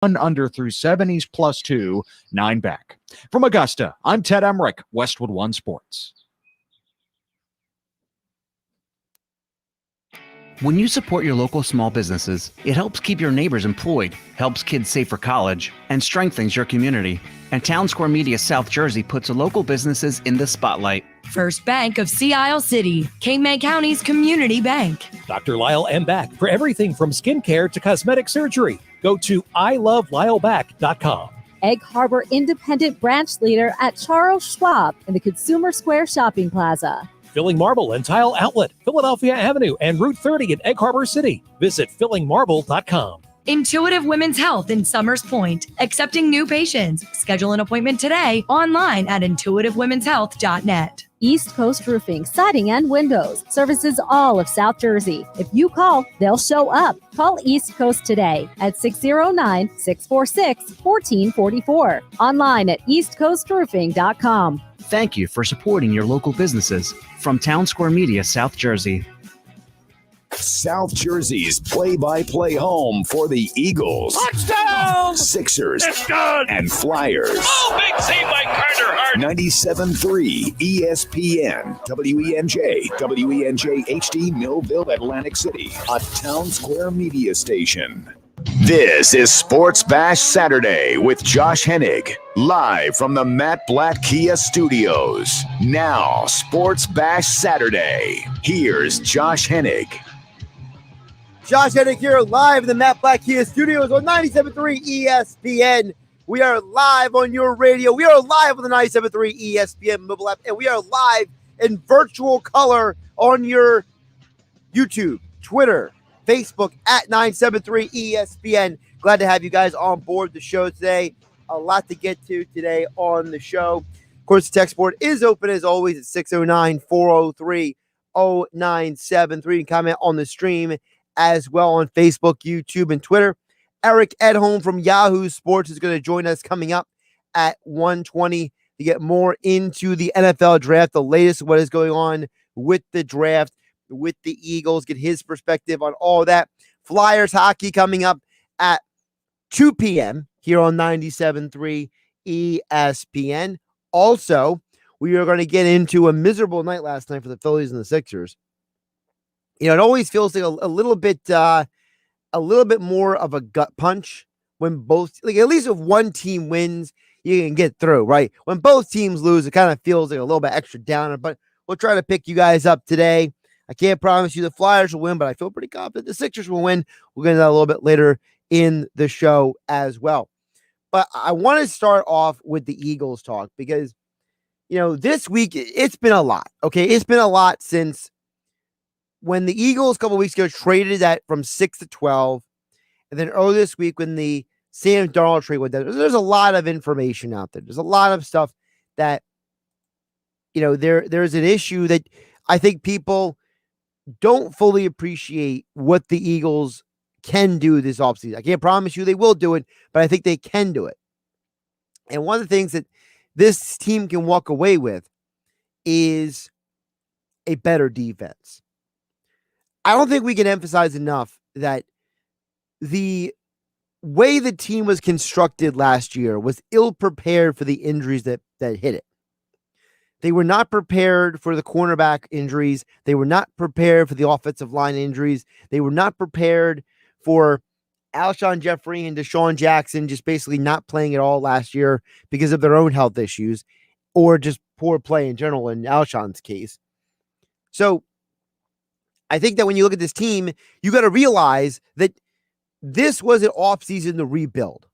1 under through 70s +2, 9 back. From Augusta, I'm Ted Emmerich, Westwood One Sports. When you support your local small businesses, it helps keep your neighbors employed, helps kids save for college, and strengthens your community. And Town Square Media South Jersey puts local businesses in the spotlight. First Bank of Sea Isle City, Cape County's community bank. Dr. Lyle M. Back for everything from skincare to cosmetic surgery. Go to ilovelylback.com. Egg Harbor Independent Branch Leader at Charles Schwab in the Consumer Square Shopping Plaza. Filling Marble and Tile Outlet, Philadelphia Avenue and Route 30 in Egg Harbor City. Visit fillingmarble.com. Intuitive Women's Health in Summers Point, accepting new patients. Schedule an appointment today online at intuitivewomenshealth.net. East Coast Roofing, Siding and Windows services all of South Jersey. If you call, they'll show up. Call East Coast today at 609-646-1444. Online at eastcoastroofing.com. Thank you for supporting your local businesses. From Town Square Media, South Jersey. South Jersey's play-by-play home for the Eagles, touchdown, Sixers, it's good, and Flyers. Oh, big save by Carter Hart. 97.3 ESPN, WENJ, WENJ HD, Millville, Atlantic City, a Town Square media station. This is Sports Bash Saturday with Josh Hennig, live from the Matt Blatt Kia Studios. Now, Sports Bash Saturday. Here's Josh Hennig. Josh Hennig here, live in the Matt Blatt Kia Studios on 97.3 ESPN. We are live on your radio. We are live on the 97.3 ESPN mobile app, and we are live in virtual color on your YouTube, Twitter, Facebook at 973 ESPN. Glad to have you guys on board the show today. A lot to get to today on the show. Of course, the text board is open as always at 609-403-0973. You can comment on the stream as well on Facebook, YouTube, and Twitter. Eric Edholm from Yahoo Sports is going to join us coming up at 1:20 to get more into the NFL draft, the latest of what is going on with the draft, with the Eagles, get his perspective on all that. Flyers hockey coming up at 2 p.m. here on 97.3 ESPN. Also, we are going to get into a miserable night last night for the Phillies and the Sixers. You know, it always feels like a little bit more of a gut punch when both, like at least if one team wins, you can get through, right? When both teams lose, it kind of feels like a little bit extra downer, but we'll try to pick you guys up today. I can't promise you the Flyers will win, but I feel pretty confident the Sixers will win. We'll get into that a little bit later in the show as well. But I want to start off with the Eagles talk because, you know, this week it's been a lot, okay? It's been a lot since when the Eagles a couple weeks ago traded that from 6 to 12, and then earlier this week when the Sam Darnold trade went down, there's a lot of information out there. There's a lot of stuff that, you know, there's an issue that I think people don't fully appreciate what the Eagles can do this offseason. I can't promise you they will do it, but I think they can do it. And one of the things that this team can walk away with is a better defense. I don't think we can emphasize enough that the way the team was constructed last year was ill-prepared for the injuries that hit it. They were not prepared for the cornerback injuries. They were not prepared for the offensive line injuries. They were not prepared for Alshon Jeffrey and Deshaun Jackson just basically not playing at all last year because of their own health issues or just poor play in general in Alshon's case. So I think that when you look at this team, you got to realize that this was an offseason to rebuild.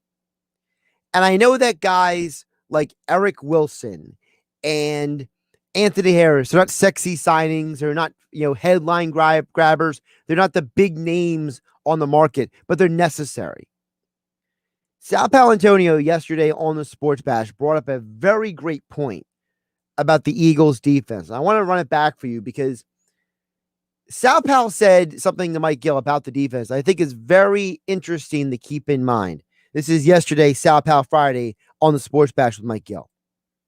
And I know that guys like Eric Wilson and Anthony Harris, they're not sexy signings. They're not, you know, headline grabbers. They're not the big names on the market, but they're necessary. Sal Paolantonio yesterday on the Sports Bash brought up a very great point about the Eagles defense. I want to run it back for you because Sal Pal said something to Mike Gill about the defense I think is very interesting to keep in mind. This is yesterday, Sal Pal Friday, on the Sports Bash with Mike Gill.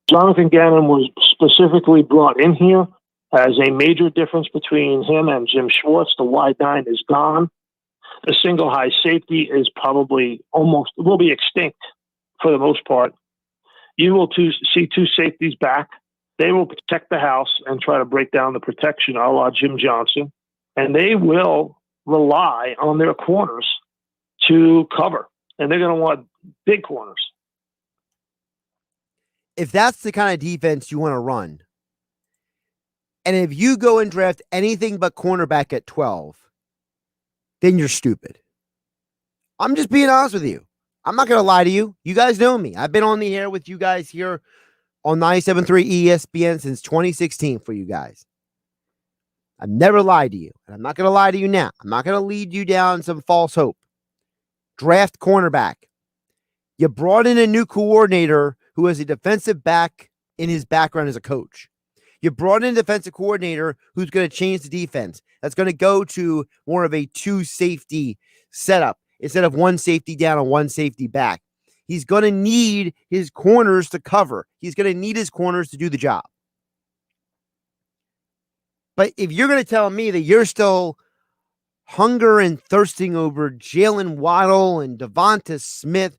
Jonathan Gannon was specifically brought in here as a major difference between him and Jim Schwartz. The wide nine is gone. a single high safety is probably will be extinct for the most part. You will see two safeties back. They will protect the house and try to break down the protection a la Jim Johnson. And they will rely on their corners to cover. And they're going to want big corners. If that's the kind of defense you want to run, and if you go and draft anything but cornerback at 12, then you're stupid. I'm just being honest with you. I'm not going to lie to you. You guys know me. I've been on the air with you guys here on 97.3 ESPN since 2016 for you guys. I've never lied to you, and I'm not going to lie to you now. I'm not going to lead you down some false hope. Draft cornerback. You brought in a new coordinator who has a defensive back in his background as a coach. You brought in a defensive coordinator who's going to change the defense. That's going to go to more of a two safety setup instead of one safety down and one safety back. He's going to need his corners to cover. He's going to need his corners to do the job. But if you're going to tell me that you're still hunger and thirsting over Jalen Waddle and Devonta Smith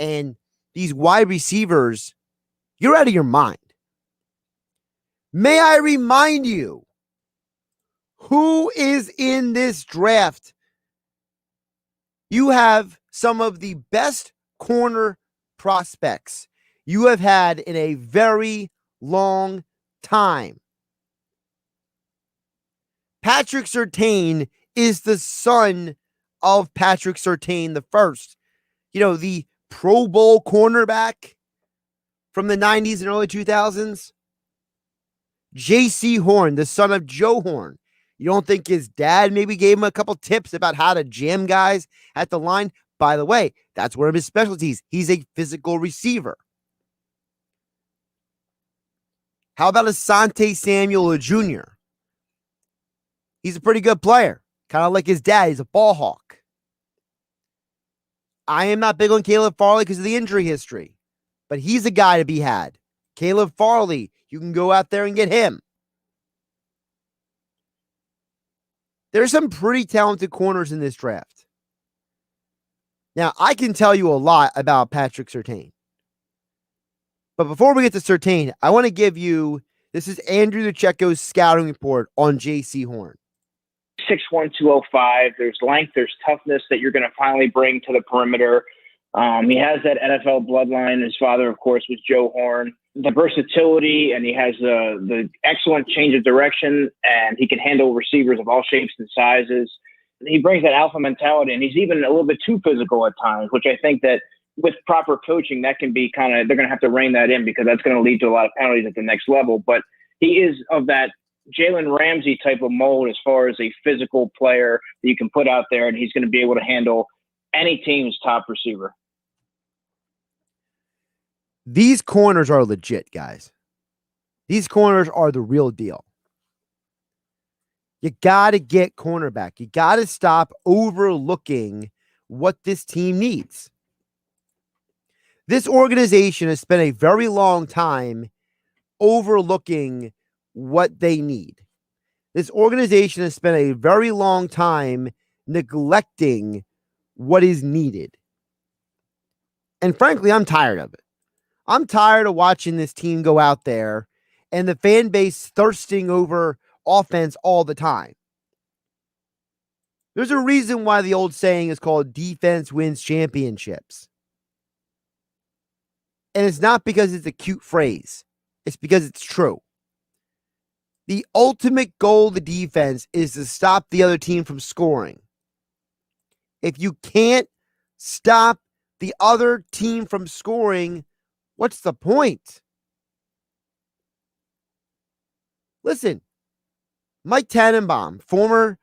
and these wide receivers, you're out of your mind. May I remind you who is in this draft? You have some of the best corner prospects you have had in a very long time. Patrick Surtain is the son of Patrick Surtain the first. You know, the Pro Bowl cornerback from the 90s and early 2000s. J.C. Horn, the son of Joe Horn. You don't think his dad maybe gave him a couple tips about how to jam guys at the line? By the way, that's one of his specialties. He's a physical receiver. How about Asante Samuel Jr.? He's a pretty good player. Kind of like his dad. He's a ball hawk. I am not big on Caleb Farley because of the injury history, but he's a guy to be had. Caleb Farley, you can go out there and get him. There's some pretty talented corners in this draft. Now, I can tell you a lot about Patrick Surtain. But before we get to Surtain, I want to give you, this is Andrew Luchecko's scouting report on J.C. Horn. 6'1", 205. There's length, there's toughness that you're going to finally bring to the perimeter. He has that NFL bloodline. His father, of course, was Joe Horn. The versatility, and he has the excellent change of direction, and he can handle receivers of all shapes and sizes. He brings that alpha mentality, and he's even a little bit too physical at times, which I think that with proper coaching, that can be they're going to have to rein that in because that's going to lead to a lot of penalties at the next level. But he is of that Jalen Ramsey type of mold as far as a physical player that you can put out there, and he's going to be able to handle any team's top receiver. These corners are legit, guys. These corners are the real deal. You got to get cornerback. You got to stop overlooking what this team needs. This organization has spent a very long time overlooking what they need. This organization has spent a very long time neglecting what is needed. And frankly, I'm tired of it. I'm tired of watching this team go out there and the fan base thirsting over offense all the time. There's a reason why the old saying is called defense wins championships. And it's not because it's a cute phrase. It's because it's true. The ultimate goal of the defense is to stop the other team from scoring. If you can't stop the other team from scoring, what's the point? Listen, Mike Tannenbaum, former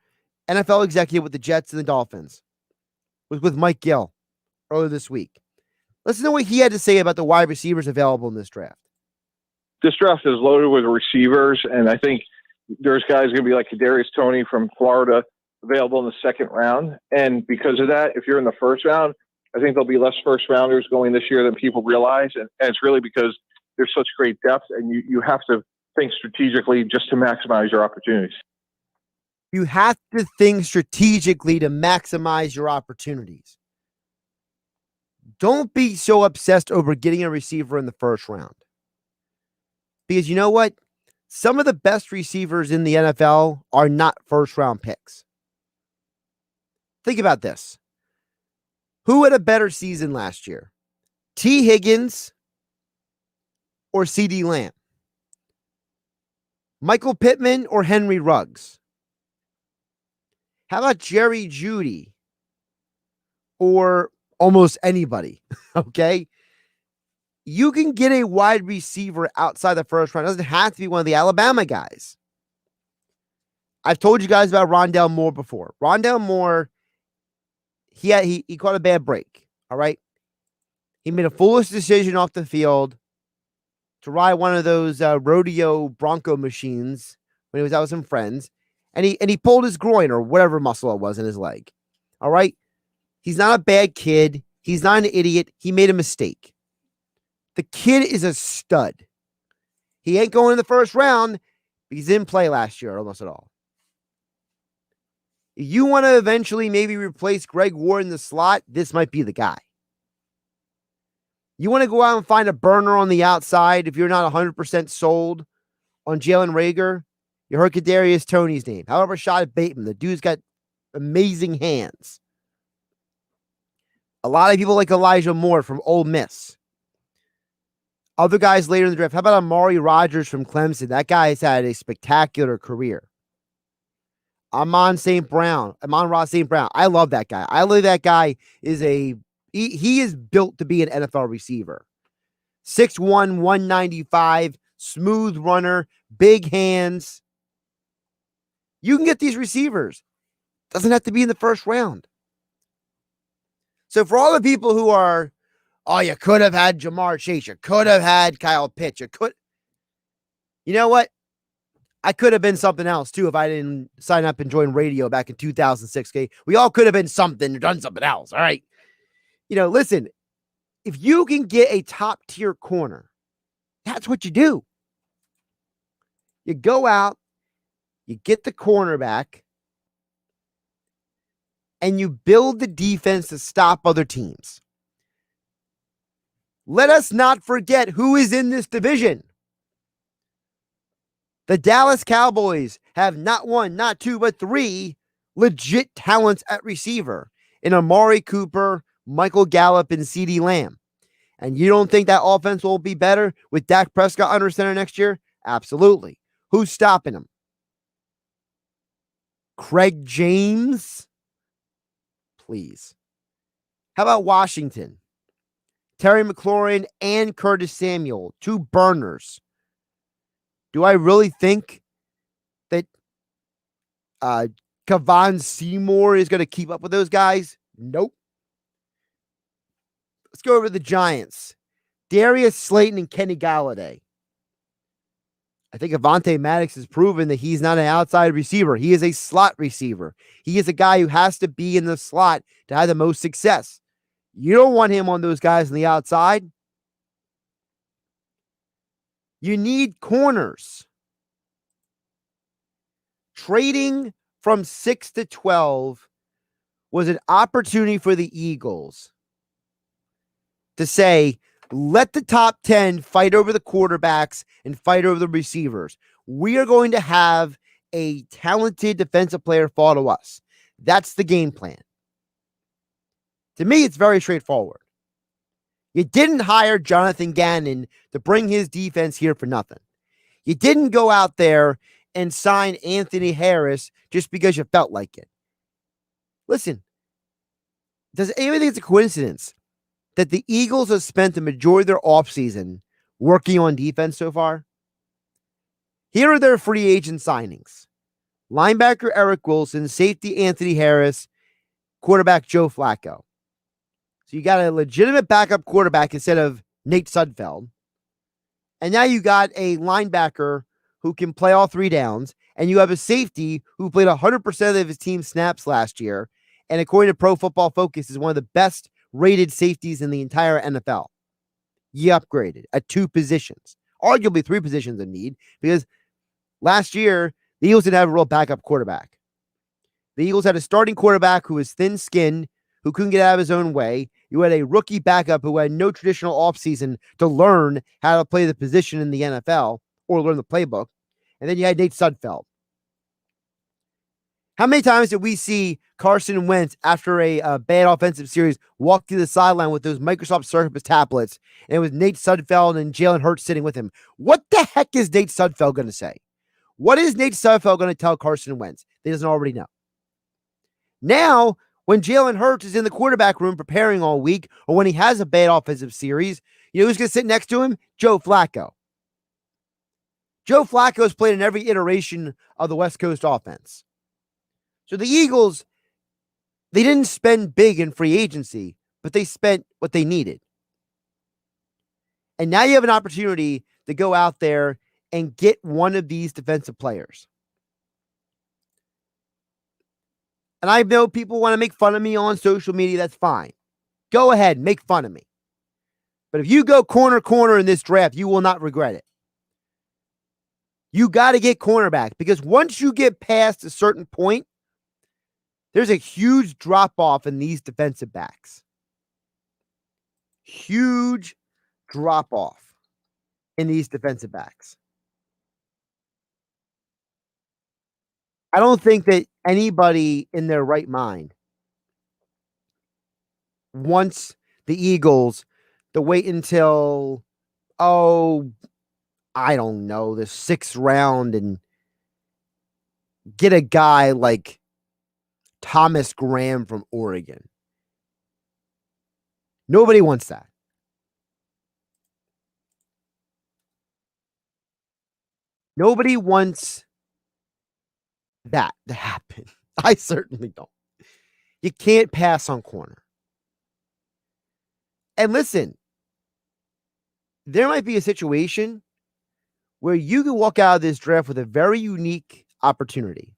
NFL executive with the Jets and the Dolphins, was with Mike Gill earlier this week. Listen to what he had to say about the wide receivers available in this draft. This draft is loaded with receivers, and I think there's guys going to be like Kadarius Toney from Florida available in the second round. And because of that, if you're in the first round, I think there'll be less first rounders going this year than people realize. And it's really because there's such great depth, and you have to think strategically just to maximize your opportunities. You have to think strategically to maximize your opportunities. Don't be so obsessed over getting a receiver in the first round. Because you know what? Some of the best receivers in the NFL are not first-round picks. Think about this. Who had a better season last year? T. Higgins or C.D. Lamb? Michael Pittman or Henry Ruggs? How about Jerry Jeudy or almost anybody? Okay? You can get a wide receiver outside the first round. It doesn't have to be one of the Alabama guys. I've told you guys about Rondale Moore before. Rondale Moore, he caught a bad break. All right? He made a foolish decision off the field to ride one of those rodeo bronco machines when he was out with some friends. And he pulled his groin or whatever muscle it was in his leg. All right? He's not a bad kid. He's not an idiot. He made a mistake. The kid is a stud. He ain't going in the first round because he didn't play last year almost at all. If you want to eventually maybe replace Greg Ward in the slot, this might be the guy. You want to go out and find a burner on the outside if you're not 100% sold on Jalen Reagor? You heard Kadarius Toney's name. However, Rashad Bateman, the dude's got amazing hands. A lot of people like Elijah Moore from Ole Miss. Other guys later in the draft. How about Amari Rodgers from Clemson? That guy has had a spectacular career. Amon-Ra St. Brown. I love that guy. I believe that guy is he is built to be an NFL receiver. 6'1", 195, smooth runner, big hands. You can get these receivers. Doesn't have to be in the first round. So for all the people who are, oh, you could have had Jamar Chase. You could have had Kyle Pitts. You know what? I could have been something else, too, if I didn't sign up and join radio back in 2006. Okay? We all could have been something or done something else. All right? Listen, if you can get a top-tier corner, that's what you do. You go out, you get the cornerback, and you build the defense to stop other teams. Let us not forget who is in this division. The Dallas Cowboys have not one, not two, but three legit talents at receiver in Amari Cooper, Michael Gallup, and CeeDee Lamb. And you don't think that offense will be better with Dak Prescott under center next year? Absolutely. Who's stopping him? Craig James? Please. How about Washington? Terry McLaurin and Curtis Samuel, two burners. Do I really think that Kavon Seymour is going to keep up with those guys? Nope. Let's go over to the Giants. Darius Slayton and Kenny Galladay. I think Avonte Maddox has proven that he's not an outside receiver. He is a slot receiver. He is a guy who has to be in the slot to have the most success. You don't want him on those guys on the outside. You need corners. Trading from 6 to 12 was an opportunity for the Eagles to say, let the top 10 fight over the quarterbacks and fight over the receivers. We are going to have a talented defensive player fall to us. That's the game plan. To me, it's very straightforward. You didn't hire Jonathan Gannon to bring his defense here for nothing. You didn't go out there and sign Anthony Harris just because you felt like it. Listen, does anybody think it's a coincidence that the Eagles have spent the majority of their offseason working on defense so far? Here are their free agent signings. Linebacker Eric Wilson, safety Anthony Harris, quarterback Joe Flacco. So you got a legitimate backup quarterback instead of Nate Sudfeld. And now you got a linebacker who can play all three downs. And you have a safety who played 100% of his team snaps last year. And according to Pro Football Focus, is one of the best rated safeties in the entire NFL. You upgraded at two positions, arguably three positions in need, because last year the Eagles didn't have a real backup quarterback. The Eagles had a starting quarterback who was thin-skinned, who couldn't get out of his own way. You had a rookie backup who had no traditional offseason to learn how to play the position in the NFL or learn the playbook. And then you had Nate Sudfeld. How many times did we see Carson Wentz, after a bad offensive series, walk to the sideline with those Microsoft Surface tablets, and it was Nate Sudfeld and Jalen Hurts sitting with him? What the heck is Nate Sudfeld going to say? What is Nate Sudfeld going to tell Carson Wentz that he doesn't already know? Now, when Jalen Hurts is in the quarterback room preparing all week, or when he has a bad offensive series, you know who's going to sit next to him? Joe Flacco. Joe Flacco has played in every iteration of the West Coast offense. So the Eagles, they didn't spend big in free agency, but they spent what they needed. And now you have an opportunity to go out there and get one of these defensive players. And I know people want to make fun of me on social media. That's fine. Go ahead, make fun of me. But if you go corner in this draft, you will not regret it. You got to get cornerback, because once you get past a certain point, there's a huge drop-off in these defensive backs. Huge drop-off in these defensive backs. I don't think that anybody in their right mind wants the Eagles to wait until, I don't know, the 6th round and get a guy like Thomas Graham from Oregon. Nobody wants that. Nobody wants that to happen. I certainly don't. You can't pass on corner. And listen, there might be a situation where you can walk out of this draft with a very unique opportunity.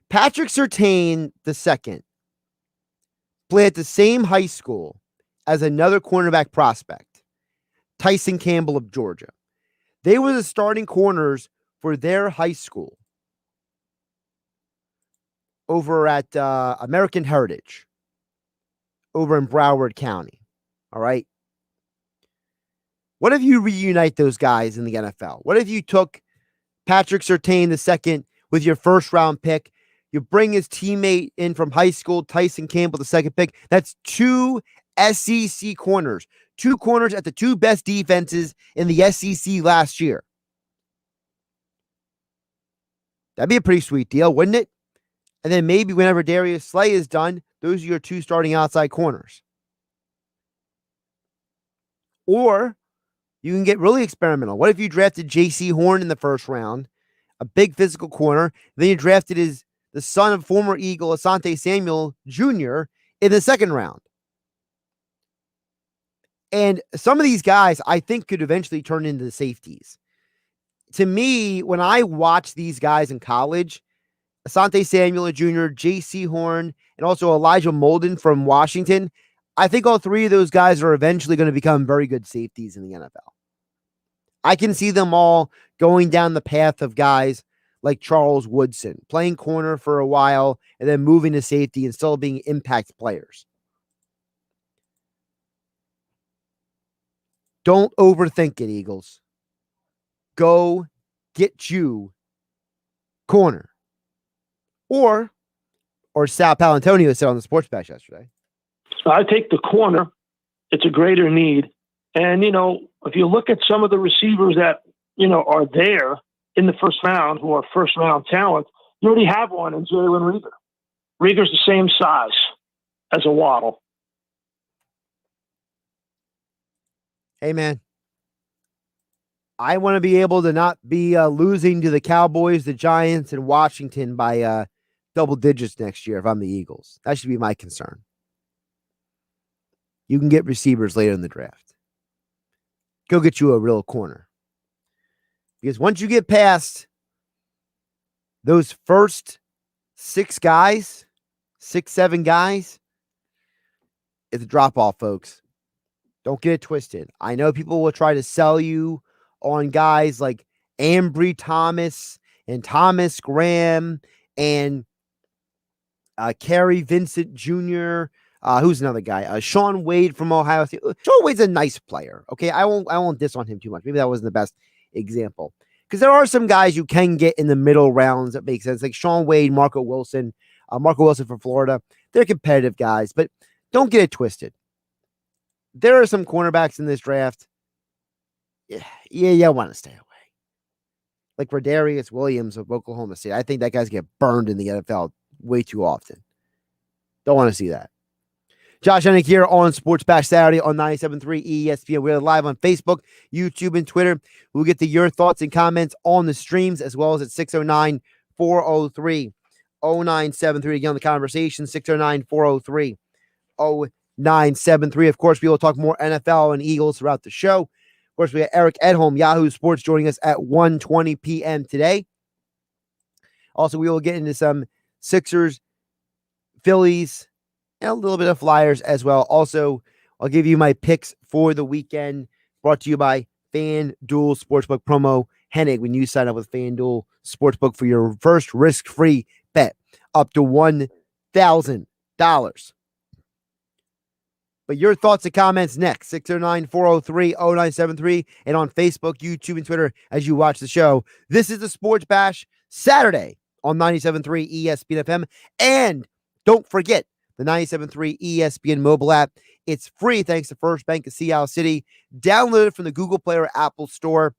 Patrick Surtain II played at the same high school as another cornerback prospect, Tyson Campbell of Georgia. They were the starting corners for their high school over at American Heritage over in Broward County. All right. What if you reunite those guys in the NFL? What if you took Patrick Surtain II with your first round pick? You bring his teammate in from high school, Tyson Campbell, the second pick. That's 2 SEC corners. 2 corners at the 2 best defenses in the SEC last year. That'd be a pretty sweet deal, wouldn't it? And then maybe whenever Darius Slay is done, those are your 2 starting outside corners. Or you can get really experimental. What if you drafted J.C. Horn in the first round, a big physical corner, then you drafted the son of former Eagle Asante Samuel Jr. in the second round? And some of these guys, I think, could eventually turn into the safeties. To me, when I watch these guys in college, Asante Samuel Jr., J.C. Horn, and also Elijah Molden from Washington, I think all 3 of those guys are eventually going to become very good safeties in the NFL. I can see them all going down the path of guys like Charles Woodson, playing corner for a while and then moving to safety and still being impact players. Don't overthink it, Eagles. Go get you corner. Or Sal Palantonio said on the Sports Bash yesterday. I take the corner. It's a greater need. And, if you look at some of the receivers that, are there in the first round, who are first round talent, you already have one in Jalen Reagor. Reagor's the same size as a Waddle. Hey, man. I want to be able to not be losing to the Cowboys, the Giants, and Washington by double digits next year if I'm the Eagles. That should be my concern. You can get receivers later in the draft. Go get you a real corner. Because once you get past those first 6 guys, 6, 7 guys, it's a drop-off, folks. Don't get it twisted. I know people will try to sell you on guys like Ambry Thomas and Thomas Graham and Kerry Vincent Jr., who's another guy? Sean Wade from Ohio State. Sean Wade's a nice player. Okay, I won't diss on him too much. Maybe that wasn't the best example. Because there are some guys you can get in the middle rounds that make sense, like Sean Wade, Marco Wilson from Florida. They're competitive guys, but don't get it twisted. There are some cornerbacks in this draft. Yeah, want to stay away. Like Rodarius Williams of Oklahoma State. I think that guy's get burned in the NFL way too often. Don't want to see that. Josh Hennig here on Sports Bash Saturday on 97.3 ESPN. We're live on Facebook, YouTube, and Twitter. We'll get to your thoughts and comments on the streams, as well as at 609-403-0973. Again, on the conversation, 609-403-0973. Of course, we will talk more NFL and Eagles throughout the show. Of course, we got Eric Edholm, Yahoo Sports, joining us at 1:20 p.m. today. Also, we will get into some Sixers, Phillies, and a little bit of Flyers as well. Also, I'll give you my picks for the weekend, brought to you by FanDuel Sportsbook promo Hennig. When you sign up with FanDuel Sportsbook for your first risk-free bet, up to $1,000. But your thoughts and comments next, 609-403-0973, and on Facebook, YouTube, and Twitter as you watch the show. This is the Sports Bash Saturday on 97.3 ESPN FM. And don't forget, the 97.3 ESPN mobile app. It's free thanks to First Bank of Sea Isle City. Download it from the Google Play or Apple Store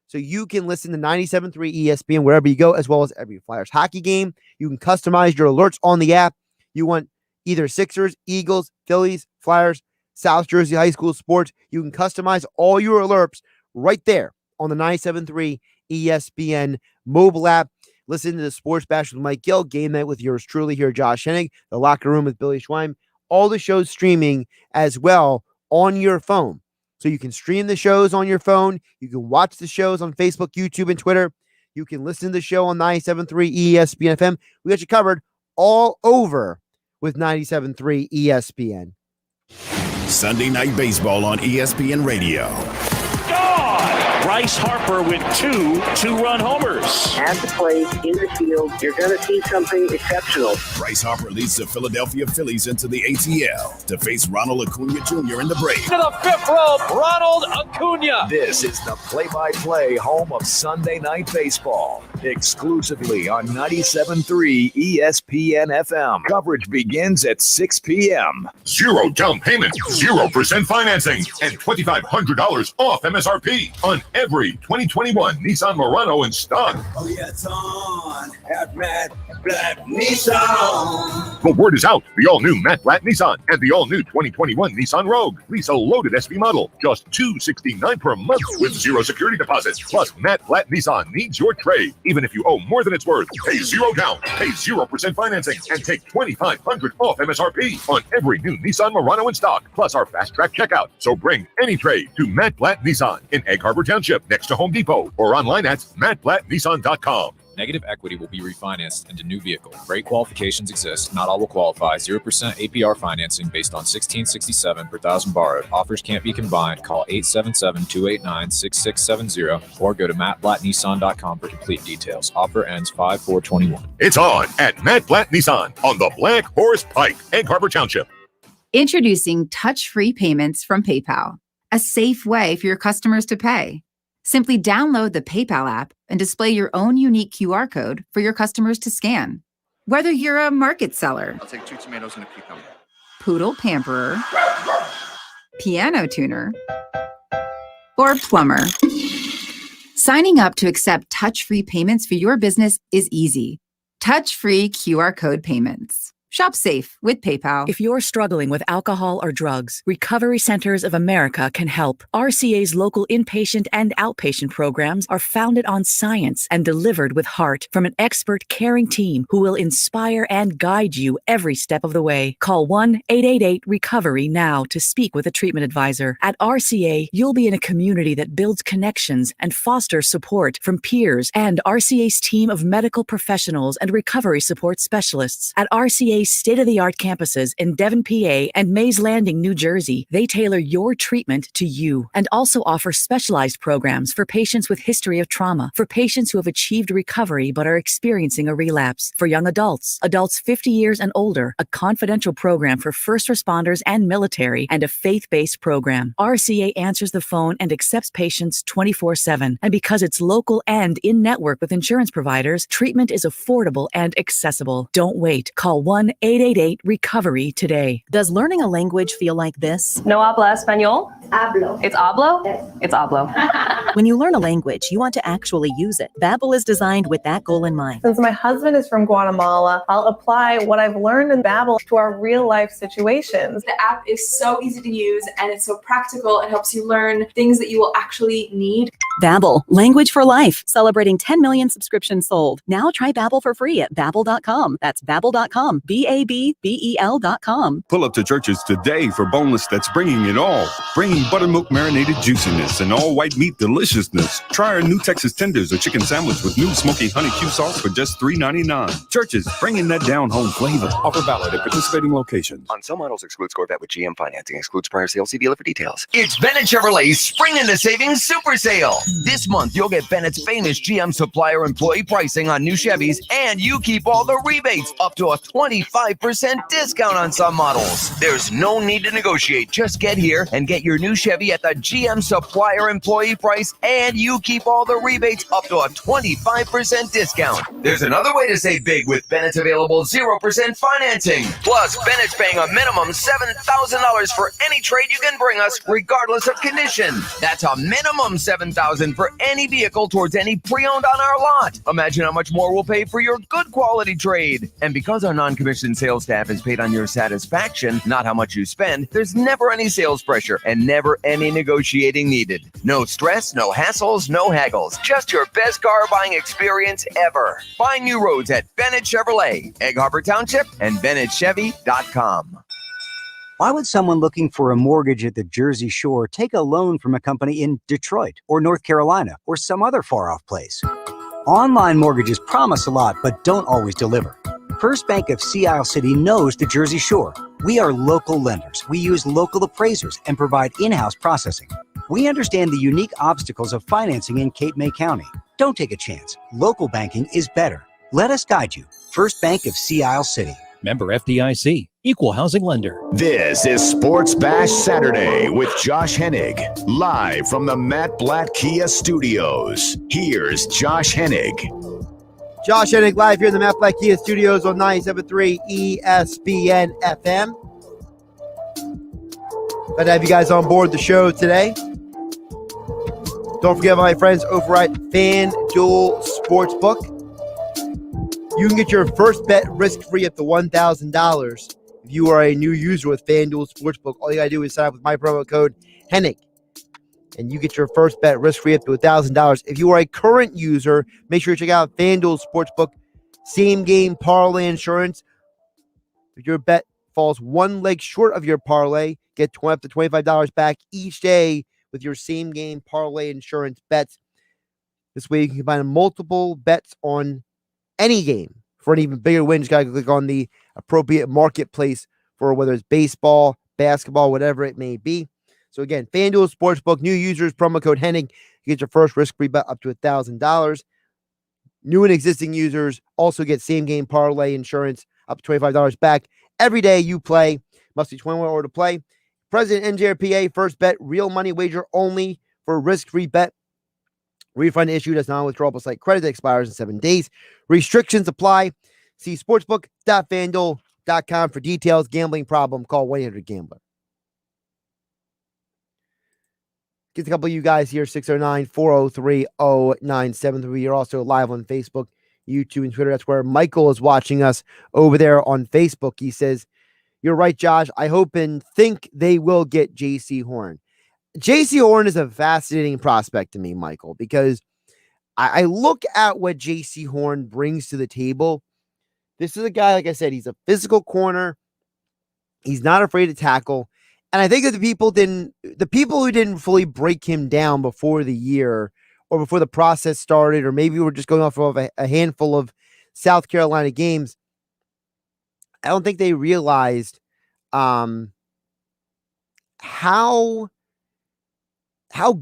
so you can listen to 97.3 ESPN wherever you go, as well as every Flyers hockey game. You can customize your alerts on the app. You want either Sixers, Eagles, Phillies, Flyers, South Jersey High School sports. You can customize all your alerts right there on the 97.3 ESPN mobile app. Listen to the Sports Bash with Mike Gill, Game Night with yours truly here, Josh Hennig, The Locker Room with Billy Schweim, all the shows streaming as well on your phone. So you can stream the shows on your phone. You can watch the shows on Facebook, YouTube, and Twitter. You can listen to the show on 97.3 ESPN FM. We got you covered all over with 97.3 ESPN. Sunday Night Baseball on ESPN Radio. Bryce Harper with two-run homers. At the plate, in the field, you're going to see something exceptional. Bryce Harper leads the Philadelphia Phillies into the ATL to face Ronald Acuna Jr. in the Braves. To the fifth rope, Ronald Acuna. This is the play-by-play home of Sunday Night Baseball, exclusively on 97.3 ESPN FM. Coverage begins at 6 p.m. 0 down payment, 0% financing, and $2,500 off MSRP on every 2021 Nissan Murano in stock. Oh, yeah, it's on at Matt Blatt Nissan. The word is out. The all-new Matt Blatt Nissan and the all-new 2021 Nissan Rogue. Lease a loaded SV model, just $269 per month with 0 security deposits. Plus, Matt Blatt Nissan needs your trade. Even if you owe more than it's worth, pay 0 down, pay 0% financing, and take $2,500 off MSRP on every new Nissan Murano in stock, plus our fast-track checkout. So bring any trade to Matt Blatt Nissan in Egg Harbor Township next to Home Depot or online at mattblattnissan.com. Negative equity will be refinanced into new vehicle. Rate qualifications exist. Not all will qualify. 0% APR financing based on 1667 per thousand borrowed. Offers can't be combined. Call 877-289-6670 or go to mattblattnissan.com for complete details. Offer ends 5/4/21. It's on at Matt Blatt Nissan on the Black Horse Pike, Egg Harbor Township. Introducing touch-free payments from PayPal, a safe way for your customers to pay. Simply download the PayPal app and display your own unique QR code for your customers to scan. Whether you're a market seller, I'll take 2 tomatoes and a cucumber, poodle pamperer, piano tuner, or plumber, signing up to accept touch-free payments for your business is easy. Touch-free QR code payments. Shop safe with PayPal. If you're struggling with alcohol or drugs, Recovery Centers of America can help. RCA's local inpatient and outpatient programs are founded on science and delivered with heart from an expert caring team who will inspire and guide you every step of the way. Call 1-888-RECOVERY now to speak with a treatment advisor. At RCA, you'll be in a community that builds connections and fosters support from peers and RCA's team of medical professionals and recovery support specialists. At RCA RCA's state-of-the-art campuses in Devon, PA and Mays Landing, New Jersey, they tailor your treatment to you and also offer specialized programs for patients with history of trauma, for patients who have achieved recovery but are experiencing a relapse, for young adults, adults 50 years and older, a confidential program for first responders and military, and a faith-based program. RCA answers the phone and accepts patients 24/7. And because it's local and in-network with insurance providers, treatment is affordable and accessible. Don't wait. Call 1-888-RECOVERY today. Does learning a language feel like this? No habla español? Hablo. It's hablo? It's hablo. When you learn a language, you want to actually use it. Babbel is designed with that goal in mind. Since my husband is from Guatemala, I'll apply what I've learned in Babbel to our real life situations. The app is so easy to use and it's so practical. It helps you learn things that you will actually need. Babbel, language for life, celebrating 10 million subscriptions sold. Now try Babbel for free at babbel.com. That's babbel.com, BABBEL.com. Pull up to Church's today for boneless that's bringing it all. Bringing buttermilk marinated juiciness and all white meat deliciousness. Try our new Texas tenders or chicken sandwich with new smoky honey Q sauce for just $3.99. Church's, bringing that down home flavor. Offer valid at participating locations. On some models, excludes Corvette with GM financing. Excludes prior sale. See dealer for details. It's Bennett Chevrolet's Spring into Savings Super Sale. This month, you'll get Bennett's famous GM supplier employee pricing on new Chevys, and you keep all the rebates up to a 25% discount on some models. There's no need to negotiate. Just get here and get your new Chevy at the GM supplier employee price, and you keep all the rebates up to a 25% discount. There's another way to save big with Bennett's available 0% financing. Plus, Bennett's paying a minimum $7,000 for any trade you can bring us, regardless of condition. That's a minimum $7,000 for any vehicle towards any pre-owned on our lot. Imagine how much more we'll pay for your good quality trade. And because our non-commissioned sales staff is paid on your satisfaction, not how much you spend, there's never any sales pressure and never any negotiating needed. No stress, no hassles, no haggles. Just your best car buying experience ever. Find new roads at Bennett Chevrolet, Egg Harbor Township, and BennettChevy.com. Why would someone looking for a mortgage at the Jersey Shore take a loan from a company in Detroit or North Carolina or some other far-off place? Online mortgages promise a lot, but don't always deliver. First Bank of Sea Isle City knows the Jersey Shore. We are local lenders. We use local appraisers and provide in-house processing. We understand the unique obstacles of financing in Cape May County. Don't take a chance. Local banking is better. Let us guide you. First Bank of Sea Isle City. Member FDIC, Equal Housing Lender. This is Sports Bash Saturday with Josh Hennig, live from the Matt Blatt Kia Studios. Here's Josh Hennig. Josh Hennig live here in the Matt Blatt Kia Studios on 97.3 ESPN FM. Glad to have you guys on board the show today. Don't forget my friends over at FanDuel Sportsbook. You can get your first bet risk-free up to $1,000 if you are a new user with FanDuel Sportsbook. All you got to do is sign up with my promo code Hennig, and you get your first bet risk-free up to $1,000. If you are a current user, make sure you check out FanDuel Sportsbook same-game parlay insurance. If your bet falls one leg short of your parlay, get up to $25 back each day with your same-game parlay insurance bets. This way you can combine multiple bets on any game. For an even bigger win, just got to click on the appropriate marketplace for whether it's baseball, basketball, whatever it may be. So again, FanDuel Sportsbook, new users, promo code Hennig, you get your first risk-free bet up to $1,000. New and existing users also get same-game parlay insurance up to $25 back every day you play. Must be 21 or to play. President NJRPA, first bet, real money wager only for risk-free bet. Refund issued as non-withdrawable site credit that expires in 7 days. Restrictions apply. See sportsbook.fanduel.com for details. Gambling problem, call 1-800-GAMBLER. Get a couple of you guys here, 609-403-0973. You're also live on Facebook, YouTube, and Twitter. That's where Michael is watching us over there on Facebook. He says, you're right, Josh. I hope and think they will get J.C. Horn. J.C. Horn is a fascinating prospect to me, Michael, because I look at what J.C. Horn brings to the table. This is a guy, like I said, he's a physical corner. He's not afraid to tackle. And I think that the people who didn't fully break him down before the year or before the process started, or maybe we're just going off of a handful of South Carolina games, I don't think they realized how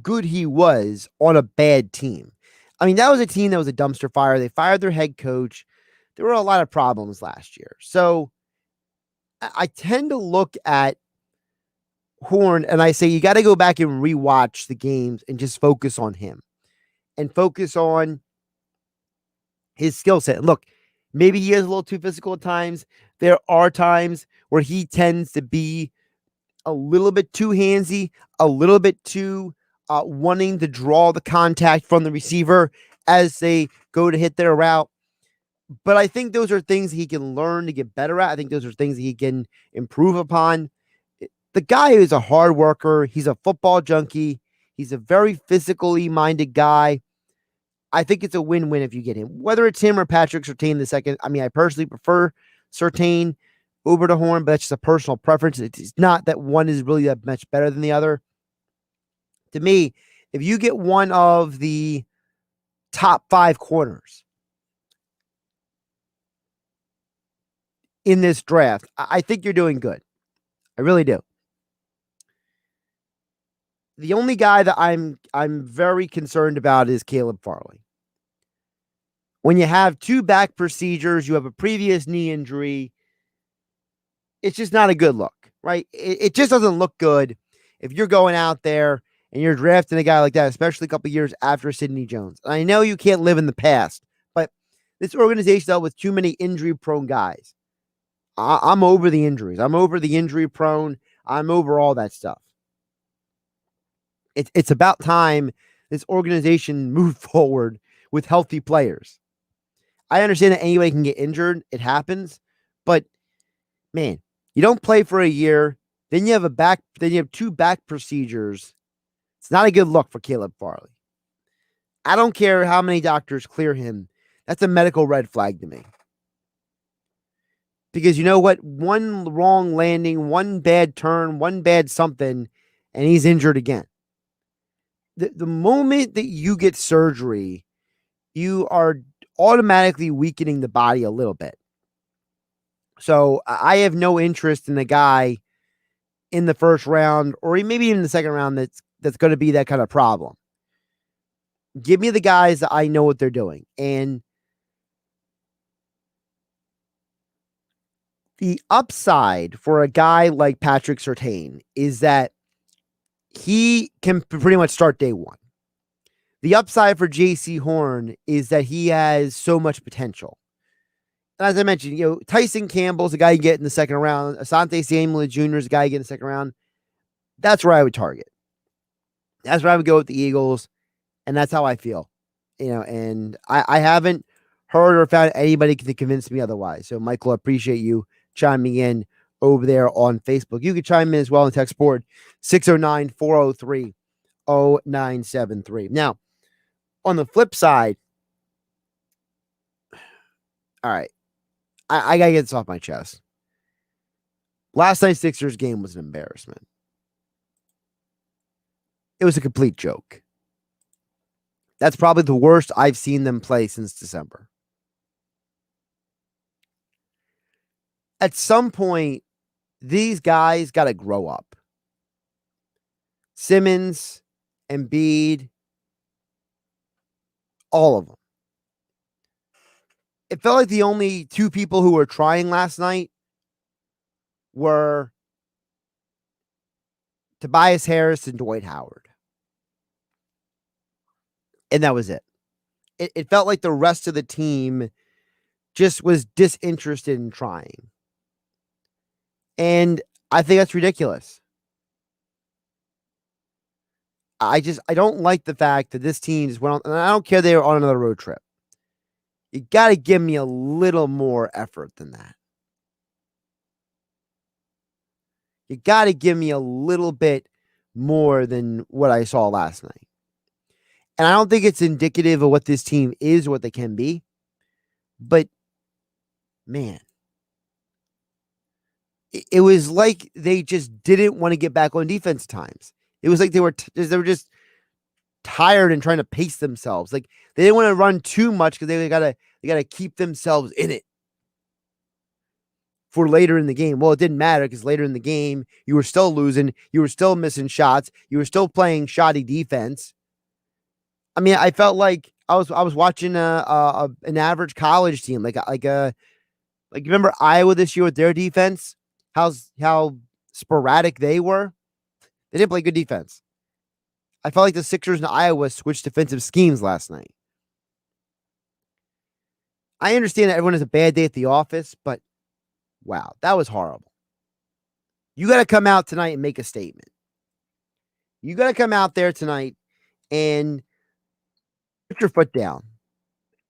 good he was on a bad team. I mean, that was a team that was a dumpster fire. They fired their head coach. There were a lot of problems last year. So I tend to look at Horn and I say, you got to go back and rewatch the games and just focus on him and focus on his skill set. Look, maybe he is a little too physical at times. There are times where he tends to be a little bit too handsy, a little bit too wanting to draw the contact from the receiver as they go to hit their route. But I think those are things he can learn to get better at. I think those are things he can improve upon. The guy is a hard worker. He's a football junkie. He's a very physically minded guy. I think it's a win-win if you get him. Whether it's him or Patrick Surtain the second. I mean, I personally prefer Surtain over to Horn, but that's just a personal preference. It's not that one is really that much better than the other. To me, if you get one of the top 5 corners in this draft, I think you're doing good. I really do. The only guy that I'm very concerned about is Caleb Farley. When you have 2 back procedures, you have a previous knee injury, it's just not a good look, right? It just doesn't look good if you're going out there and you're drafting a guy like that, especially a couple years after Sidney Jones. And I know you can't live in the past, but this organization dealt with too many injury-prone guys. I'm over the injuries. I'm over the injury-prone. I'm over all that stuff. It's about time this organization moved forward with healthy players. I understand that anybody can get injured. It happens. But, man, you don't play for a year. Then you have 2 back procedures. It's not a good look for Caleb Farley. I don't care how many doctors clear him. That's a medical red flag to me. Because you know what? One wrong landing, one bad turn, one bad something, and he's injured again. The moment that you get surgery, you are automatically weakening the body a little bit. So I have no interest in the guy in the first round or maybe even the second round that's going to be that kind of problem. Give me the guys that I know what they're doing. And the upside for a guy like Patrick Surtain is that he can pretty much start day one. The upside for JC Horn is that he has so much potential. And as I mentioned, Tyson Campbell's a guy you get in the second round. Asante Samuel Jr. is a guy you get in the second round. That's where I would target. That's where I would go with the Eagles. And that's how I feel. And I haven't heard or found anybody to convince me otherwise. So, Michael, I appreciate you chiming in over there on Facebook. You can chime in as well on text board 609-403-0973. Now, on the flip side, all right, I got to get this off my chest. Last night's Sixers game was an embarrassment. It was a complete joke. That's probably the worst I've seen them play since December. At some point, these guys got to grow up. Simmons, Embiid, all of them. It felt like the only 2 people who were trying last night were Tobias Harris and Dwight Howard. And that was it. It felt like the rest of the team just was disinterested in trying. And I think that's ridiculous. I don't like the fact that this team just went on, and I don't care they were on another road trip. You got to give me a little more effort than that. You got to give me a little bit more than what I saw last night. And I don't think it's indicative of what this team is, what they can be. But, man, it was like they just didn't want to get back on defense times. It was like they were just tired and trying to pace themselves. Like they didn't want to run too much because they gotta keep themselves in it. for later in the game. Well, it didn't matter because later in the game, you were still losing. You were still missing shots. You were still playing shoddy defense. I mean, I felt like I was watching an average college team, like you remember Iowa this year with their defense, how sporadic they were. They didn't play good defense. I felt like the Sixers and Iowa switched defensive schemes last night. I understand that everyone has a bad day at the office, but wow, that was horrible. You got to come out tonight and make a statement. You got to come out there tonight and put your foot down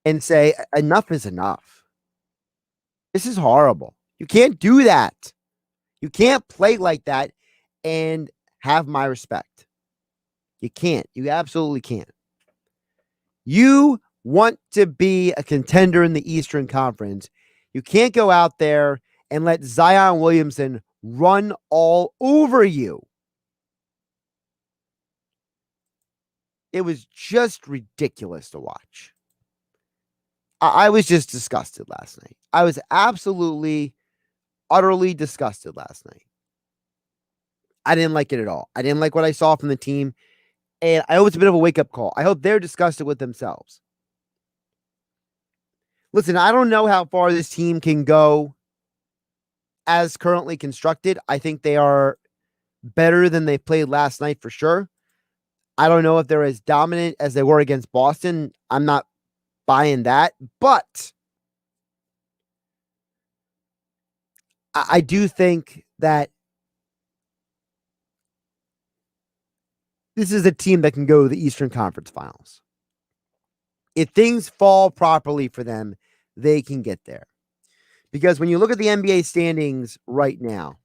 and say, enough is enough. This is horrible. You can't do that. You can't play like that and have my respect. You can't. You absolutely can't. You want to be a contender in the Eastern Conference. You can't go out there and let Zion Williamson run all over you. It was just ridiculous to watch. I was just disgusted last night. I was absolutely, utterly disgusted last night. I didn't like it at all. I didn't like what I saw from the team. And I hope it's a bit of a wake-up call. I hope they're disgusted with themselves. Listen, I don't know how far this team can go as currently constructed. I think they are better than they played last night for sure. I don't know if they're as dominant as they were against Boston. I'm not buying that. But I do think that this is a team that can go to the Eastern Conference Finals. If things fall properly for them, they can get there. Because when you look at the NBA standings right now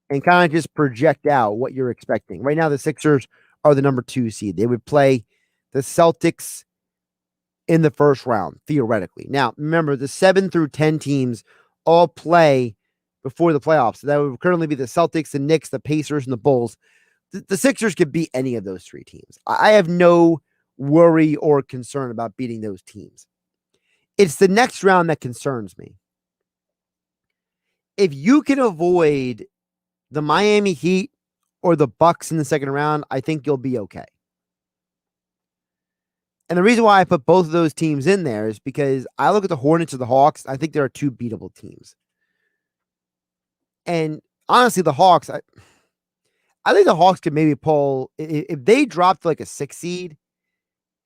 and kind of just project out what you're expecting, right now the Sixers are the number 2 seed. They would play the Celtics in the first round, theoretically. Now, remember, the 7 through 10 teams all play before the playoffs. So that would currently be the Celtics, the Knicks, the Pacers, and the Bulls. The Sixers could beat any of those 3 teams. I have no worry or concern about beating those teams. It's the next round that concerns me. If you can avoid the Miami Heat or the Bucks in the second round, I think you'll be okay. And the reason why I put both of those teams in there is because I look at the Hornets or the Hawks. I think there are 2 beatable teams. And honestly, the Hawks, I think the Hawks could maybe pull, if they dropped like a 6 seed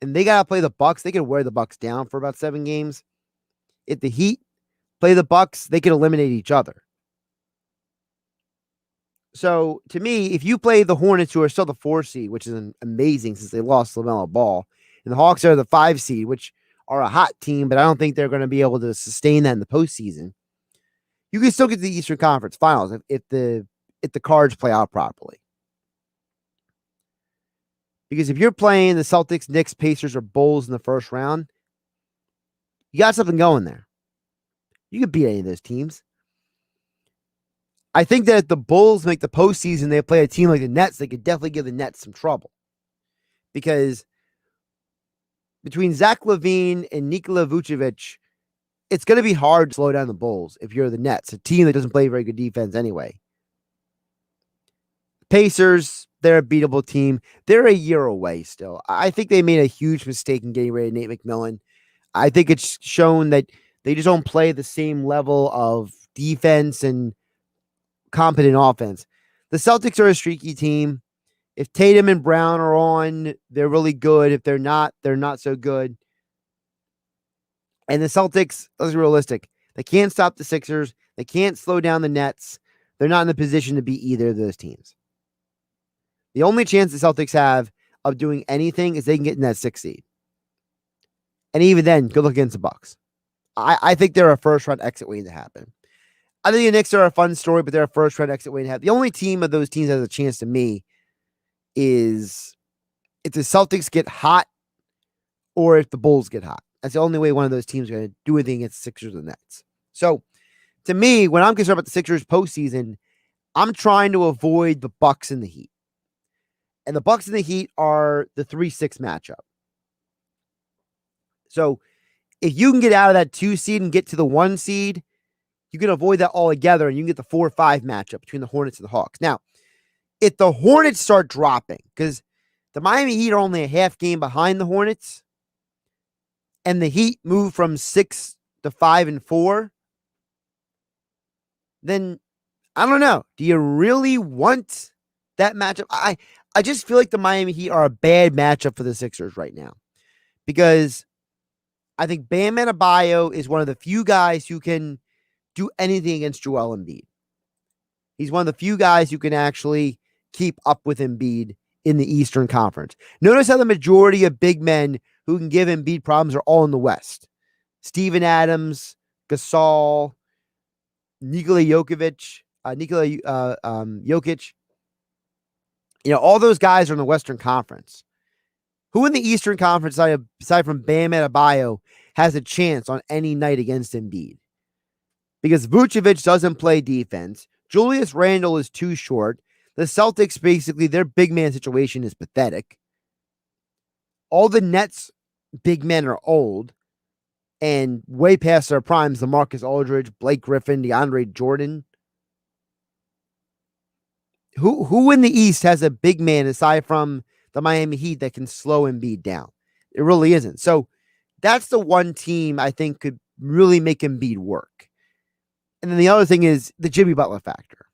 and they got to play the Bucks, they could wear the Bucks down for about 7 games. If the Heat play the Bucks, they could eliminate each other. So to me, if you play the Hornets, who are still the 4 seed, which is amazing since they lost LaMelo Ball, and the Hawks are the 5 seed, which are a hot team, but I don't think they're going to be able to sustain that in the postseason. You can still get to the Eastern Conference Finals if the cards play out properly. Because if you're playing the Celtics, Knicks, Pacers, or Bulls in the first round, you got something going there. You could beat any of those teams. I think that if the Bulls make the postseason, they play a team like the Nets, they could definitely give the Nets some trouble. Because between Zach LaVine and Nikola Vucevic, it's going to be hard to slow down the Bulls if you're the Nets, a team that doesn't play very good defense anyway. Pacers, they're a beatable team. They're a year away still. I think they made a huge mistake in getting rid of Nate McMillan. I think it's shown that they just don't play the same level of defense and competent offense. The Celtics are a streaky team. If Tatum and Brown are on, they're really good. If they're not so good. And the Celtics, let's be realistic. They can't stop the Sixers. They can't slow down the Nets. They're not in the position to beat either of those teams. The only chance the Celtics have of doing anything is they can get in that 6 seed. And even then, good luck against the Bucks. I think they're a first-round exit waiting to happen. I think the Knicks are a fun story, but they're a first-round exit waiting to happen. The only team of those teams that has a chance to me is if the Celtics get hot or if the Bulls get hot. That's the only way one of those teams is going to do anything against the Sixers or the Nets. So, to me, when I'm concerned about the Sixers postseason, I'm trying to avoid the Bucks and the Heat. And the Bucks and the Heat are the 3-6 matchup. So, if you can get out of that 2 seed and get to the 1 seed, you can avoid that altogether, and you can get the 4-5 matchup between the Hornets and the Hawks. Now, if the Hornets start dropping, because the Miami Heat are only a half game behind the Hornets, and the Heat move from 6 to 5-4, then I don't know. Do you really want that matchup? I just feel like the Miami Heat are a bad matchup for the Sixers right now, because I think Bam Adebayo is one of the few guys who can do anything against Joel Embiid. He's one of the few guys who can actually keep up with Embiid in the Eastern Conference. Notice how the majority of big men who can give Embiid problems are all in the West. Steven Adams, Gasol, Nikola Jokic. All those guys are in the Western Conference. Who in the Eastern Conference, aside from Bam Adebayo, has a chance on any night against Embiid? Because Vucevic doesn't play defense. Julius Randle is too short. The Celtics, basically, their big man situation is pathetic. All the Nets big men are old and way past their primes. LaMarcus Aldridge, Blake Griffin, DeAndre Jordan. Who in the East has a big man aside from the Miami Heat that can slow Embiid down? It really isn't. So that's the one team I think could really make Embiid work. And then the other thing is the Jimmy Butler factor.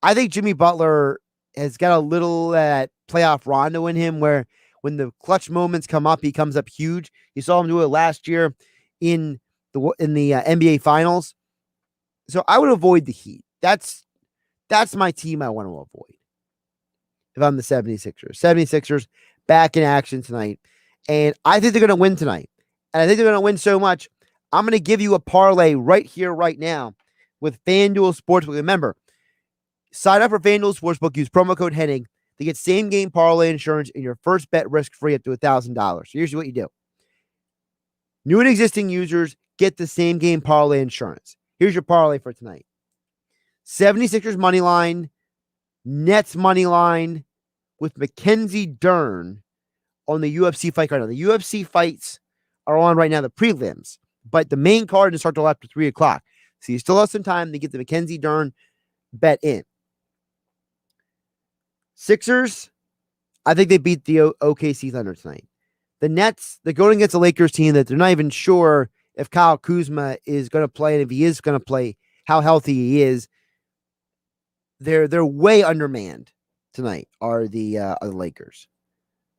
I think Jimmy Butler has got a little playoff Rondo in him, where when the clutch moments come up, he comes up huge. You saw him do it last year in the NBA Finals. So I would avoid the Heat. That's my team I want to avoid if I'm the 76ers. 76ers back in action tonight. And I think they're going to win tonight. And I think they're going to win so much, I'm going to give you a parlay right here, right now with FanDuel Sportsbook. Remember, sign up for FanDuel Sportsbook, use promo code Hennig to get same game parlay insurance and your first bet risk-free up to $1,000. So here's what you do. New and existing users get the same game parlay insurance. Here's your parlay for tonight. 76ers money line, Nets money line with Mackenzie Dern on the UFC fight card. Now, the UFC fights are on right now, the prelims, but the main card doesn't start till after 3 o'clock. So you still have some time to get the Mackenzie Dern bet in. Sixers, I think they beat the OKC Thunder tonight. The Nets, they're going against a Lakers team that they're not even sure if Kyle Kuzma is going to play, and if he is going to play, how healthy he is. They're way undermanned tonight, are the Lakers.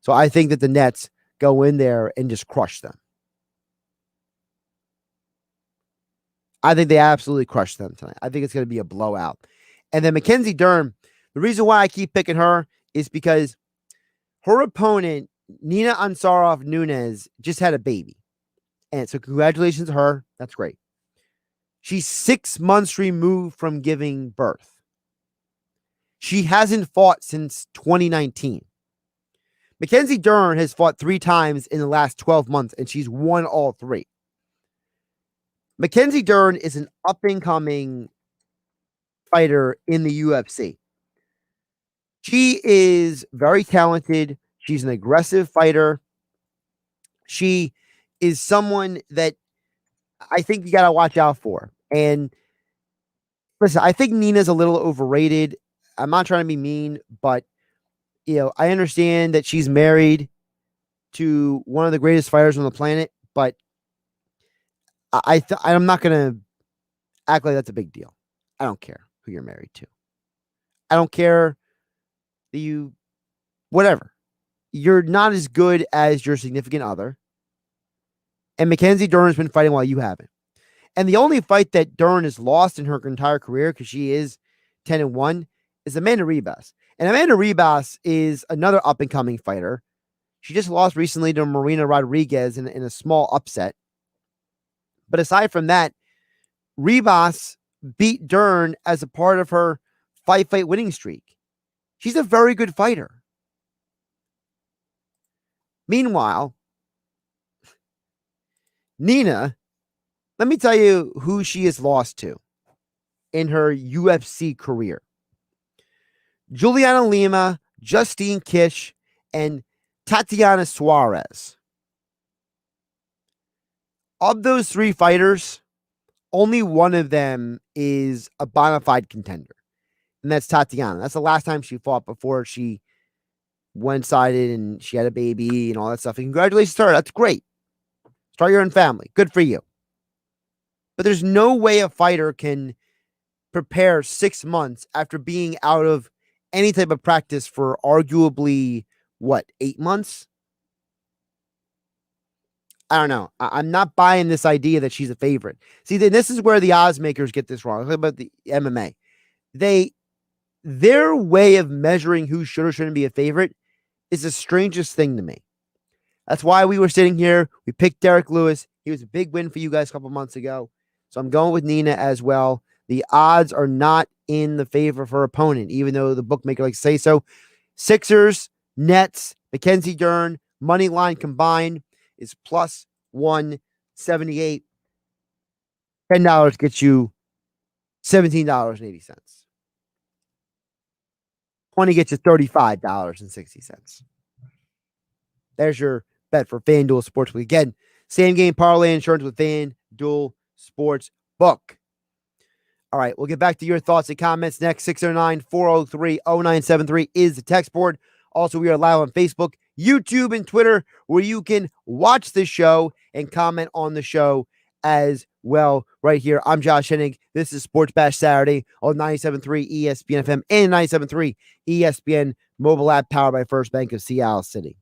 So I think that the Nets go in there and just crush them. I think they absolutely crush them tonight. I think it's going to be a blowout. And then Mackenzie Dern, the reason why I keep picking her is because her opponent, Nina Ansaroff Nunes, just had a baby. And so congratulations to her. That's great. She's 6 months removed from giving birth. She hasn't fought since 2019. Mackenzie Dern has fought 3 times in the last 12 months, and she's won all 3. Mackenzie Dern is an up-and-coming fighter in the UFC. She is very talented. She's an aggressive fighter. She is someone that I think you got to watch out for. And listen, I think Nina's a little overrated. I'm not trying to be mean, but I understand that she's married to one of the greatest fighters on the planet, but I'm not going to act like that's a big deal. I don't care who you're married to. I don't care that whatever. You're not as good as your significant other. And Mackenzie Dern has been fighting while you haven't. And the only fight that Dern has lost in her entire career, because she is 10-1, is Amanda Ribas. And Amanda Ribas is another up-and-coming fighter. She just lost recently to Marina Rodriguez in a small upset. But aside from that, Ribas beat Dern as a part of her 5-fight winning streak. She's a very good fighter. Meanwhile, Nina, let me tell you who she has lost to in her UFC career. Juliana Lima, Justine Kish, and Tatiana Suarez. Of those 3 fighters, only one of them is a bona fide contender, and that's Tatiana. That's the last time she fought before she one-sided and she had a baby and all that stuff. And congratulations to her. That's great. Start your own family. Good for you. But there's no way a fighter can prepare 6 months after being out of any type of practice for arguably, 8 months? I don't know. I'm not buying this idea that she's a favorite. See, then this is where the odds makers get this wrong. Talk about the MMA. Their way of measuring who should or shouldn't be a favorite is the strangest thing to me. That's why we were sitting here. We picked Derek Lewis. He was a big win for you guys a couple months ago. So I'm going with Nina as well. The odds are not in the favor of her opponent, even though the bookmaker likes to say so. Sixers, Nets, Mackenzie Dern, money line combined is plus 178. $10 gets you $17.80. 20 gets you $35.60. There's your bet for FanDuel Sportsbook. Again, same game parlay insurance with FanDuel Sportsbook. All right, we'll get back to your thoughts and comments next. 609-403-0973 is the text board. Also, we are live on Facebook, YouTube, and Twitter, where you can watch the show and comment on the show as well. Right here, I'm Josh Hennig. This is Sports Bash Saturday on 97.3 ESPN FM and 97.3 ESPN mobile app powered by First Bank of Seattle City.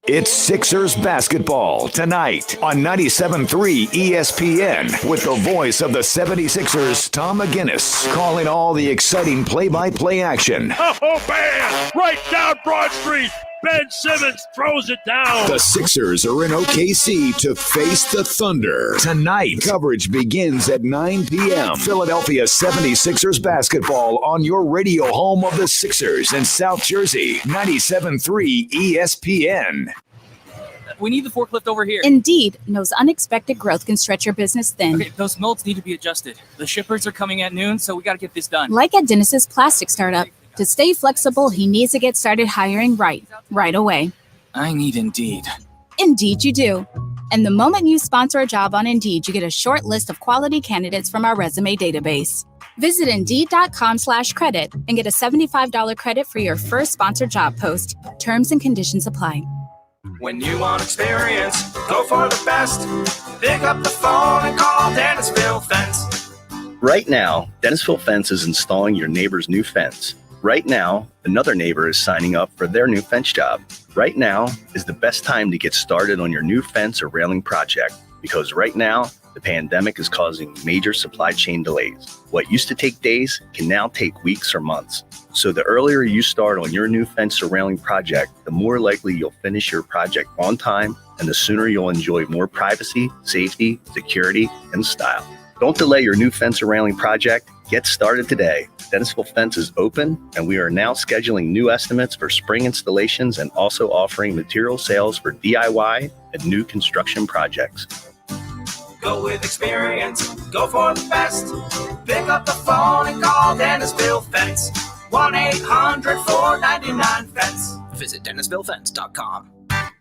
It's Sixers basketball tonight on 97.3 ESPN with the voice of the 76ers, Tom McGinnis, calling all the exciting play-by-play action. Oh, man! Right down Broad Street! Ben Simmons throws it down. The Sixers are in OKC to face the Thunder. Tonight, coverage begins at 9 p.m. Philadelphia 76ers basketball on your radio home of the Sixers in South Jersey, 97.3 ESPN. We need the forklift over here. Indeed knows unexpected growth can stretch your business thin. Okay, those molds need to be adjusted. The shippers are coming at noon, so we got to get this done. Like at Dennis's plastic startup. To stay flexible, he needs to get started hiring right away. I need Indeed. Indeed you do. And the moment you sponsor a job on Indeed, you get a short list of quality candidates from our resume database. Visit Indeed.com/credit and get a $75 credit for your first sponsored job post. Terms and conditions apply. When you want experience, go for the best. Pick up the phone and call Dennisville Fence. Right now, Dennisville Fence is installing your neighbor's new fence. Right now, another neighbor is signing up for their new fence job. Right now is the best time to get started on your new fence or railing project, because right now, the pandemic is causing major supply chain delays. What used to take days can now take weeks or months. So the earlier you start on your new fence or railing project, the more likely you'll finish your project on time, and the sooner you'll enjoy more privacy, safety, security, and style. Don't delay your new fence or railing project. Get started today. Dennisville Fence is open, and we are now scheduling new estimates for spring installations and also offering material sales for DIY and new construction projects. Go with experience, go for the best. Pick up the phone and call Dennisville Fence. 1-800-499-FENCE. Visit DennisvilleFence.com.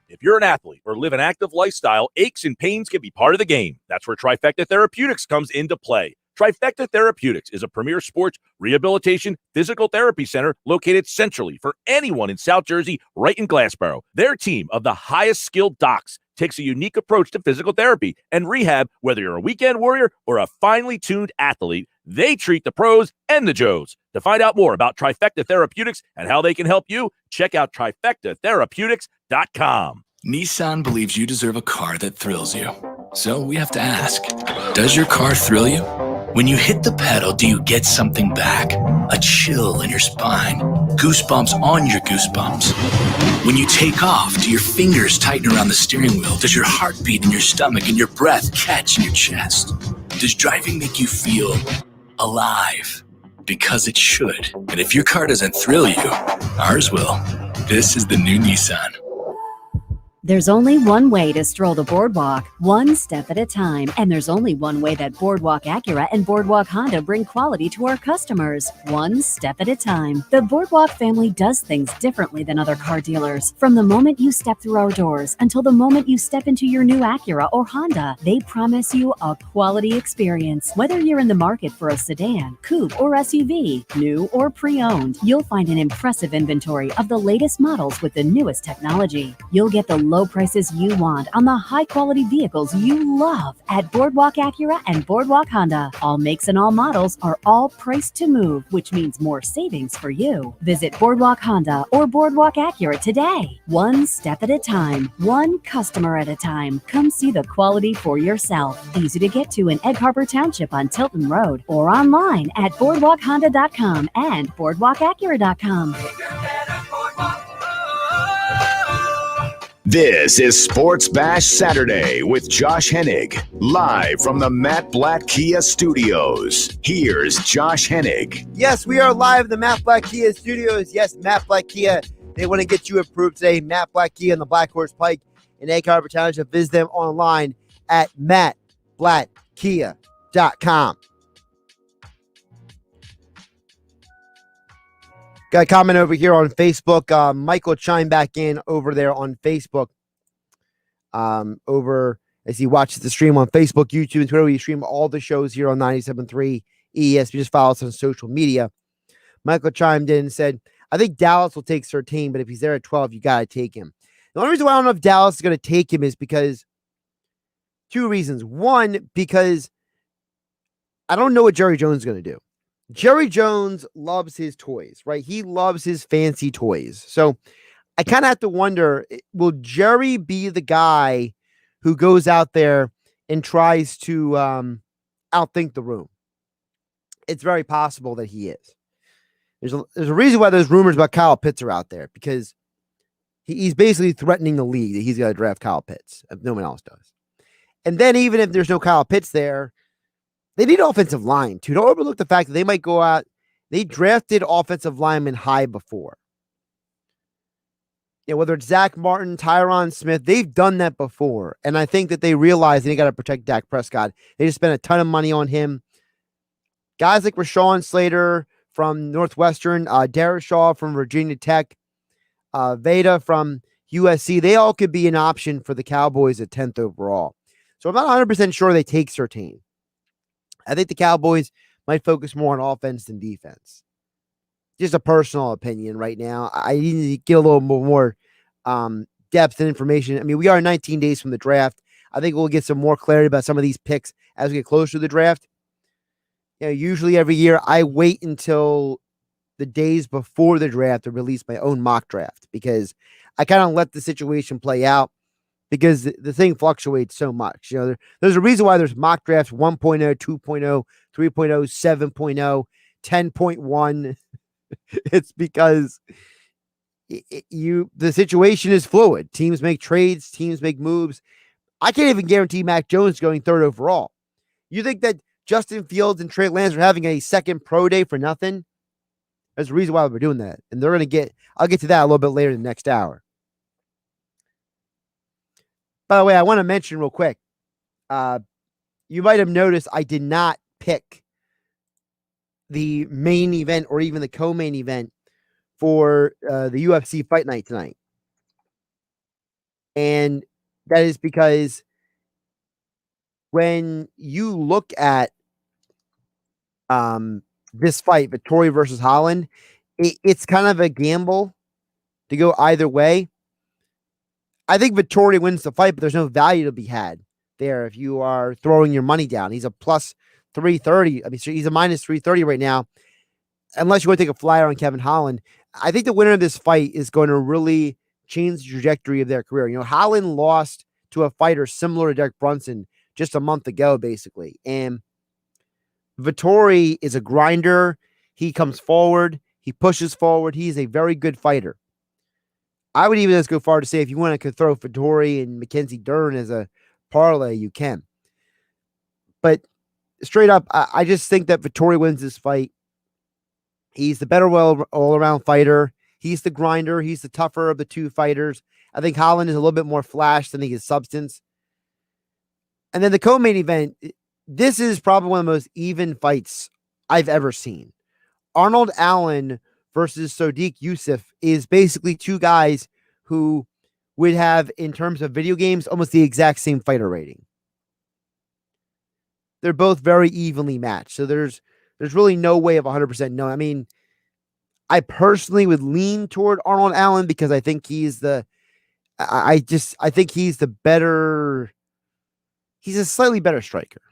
If you're an athlete or live an active lifestyle, aches and pains can be part of the game. That's where Trifecta Therapeutics comes into play. Trifecta Therapeutics is a premier sports rehabilitation physical therapy center located centrally for anyone in South Jersey, right in Glassboro. Their team of the highest skilled docs takes a unique approach to physical therapy and rehab. Whether you're a weekend warrior or a finely tuned athlete, they treat the pros and the Joes. To find out more about Trifecta Therapeutics and how they can help you, check out TrifectaTherapeutics.com. Nissan believes you deserve a car that thrills you. So we have to ask, does your car thrill you? When you hit the pedal, do you get something back? A chill in your spine, goosebumps on your goosebumps. When you take off, do your fingers tighten around the steering wheel? Does your heart beat in your stomach and your breath catch in your chest? Does driving make you feel alive? Because it should. And if your car doesn't thrill you, ours will. This is the new Nissan. There's only one way to stroll the boardwalk, one step at a time. And there's only one way that Boardwalk Acura and Boardwalk Honda bring quality to our customers, one step at a time. The Boardwalk family does things differently than other car dealers. From the moment you step through our doors until the moment you step into your new Acura or Honda, they promise you a quality experience. Whether you're in the market for a sedan, coupe, or SUV, new or pre-owned, you'll find an impressive inventory of the latest models with the newest technology. You'll get the low prices you want on the high-quality vehicles you love at Boardwalk Acura and Boardwalk Honda. All makes and all models are all priced to move, which means more savings for you. Visit Boardwalk Honda or Boardwalk Acura today. One step at a time, one customer at a time. Come see the quality for yourself. Easy to get to in Egg Harbor Township on Tilton Road or online at boardwalkhonda.com and boardwalkacura.com. This is Sports Bash Saturday with Josh Hennig, live from the Matt Blatt Kia Studios. Here's Josh Hennig. Yes, we are live in the Matt Blatt Kia Studios. Yes, Matt Blatt Kia. They want to get you approved today. Matt Blatt Kia on the Black Horse Pike in Egg Harbor Township. Visit them online at mattblattkia.com. Got a comment over here on Facebook. Michael chimed back in over there on Facebook. Over as he watches the stream on Facebook, YouTube, and Twitter. We stream all the shows here on 97.3 ESP. Just follow us on social media. Michael chimed in and said, I think Dallas will take 13, but if he's there at 12, you got to take him. The only reason why I don't know if Dallas is going to take him is because two reasons. One, because I don't know what Jerry Jones is going to do. Jerry Jones loves his toys, right? He loves his fancy toys. So I kind of have to wonder, will Jerry be the guy who goes out there and tries to outthink the room? It's very possible that he is. There's a reason why there's rumors about Kyle Pitts are out there, because he's basically threatening the league that he's going to draft Kyle Pitts if no one else does. And then even if there's no Kyle Pitts there, they need offensive line, too. Don't overlook the fact that they might go out. They drafted offensive linemen high before. Yeah, whether it's Zach Martin, Tyron Smith, they've done that before. And I think that they realize they got to protect Dak Prescott. They just spent a ton of money on him. Guys like Rashawn Slater from Northwestern, Darius Shaw from Virginia Tech, Veda from USC, they all could be an option for the Cowboys at 10th overall. So I'm not 100% sure they take Surtain. I think the Cowboys might focus more on offense than defense. Just a personal opinion right now. I need to get a little more depth and information. I mean, we are 19 days from the draft. I think we'll get some more clarity about some of these picks as we get closer to the draft. You know, usually every year I wait until the days before the draft to release my own mock draft, because I kind of let the situation play out, because the thing fluctuates so much. You know, there's a reason why there's mock drafts 1.0, 2.0, 3.0, 7.0, 10.1. It's because the situation is fluid. Teams make trades, teams make moves. I can't even guarantee Mac Jones going 3rd overall. You think that Justin Fields and Trey Lance are having a second pro day for nothing? There's a reason why we're doing that. And I'll get to that a little bit later in the next hour. By the way, I want to mention real quick, you might have noticed I did not pick the main event or even the co-main event for the UFC Fight Night tonight. And that is because when you look at this fight, Vettori versus Holland, it's kind of a gamble to go either way. I think Vettori wins the fight, but there's no value to be had there if you are throwing your money down. He's a plus 330. I mean, he's a minus 330 right now, unless you want to take a flyer on Kevin Holland. I think the winner of this fight is going to really change the trajectory of their career. You know, Holland lost to a fighter similar to Derek Brunson just a month ago, basically. And Vettori is a grinder. He comes forward. He pushes forward. He's a very good fighter. I would even just go far to say if you want to throw Vettori and Mackenzie Dern as a parlay, you can. But straight up, I just think that Vettori wins this fight. He's the better all-around fighter. He's the grinder. He's the tougher of the two fighters. I think Holland is a little bit more flash than he is substance. And then the co-main event, this is probably one of the most even fights I've ever seen. Arnold Allen versus Siddique Youssef is basically two guys who would have, in terms of video games, almost the exact same fighter rating. They're both very evenly matched. So there's really no way of 100% knowing. I mean, I personally would lean toward Arnold Allen because I think he's I think he's the better, he's a slightly better striker.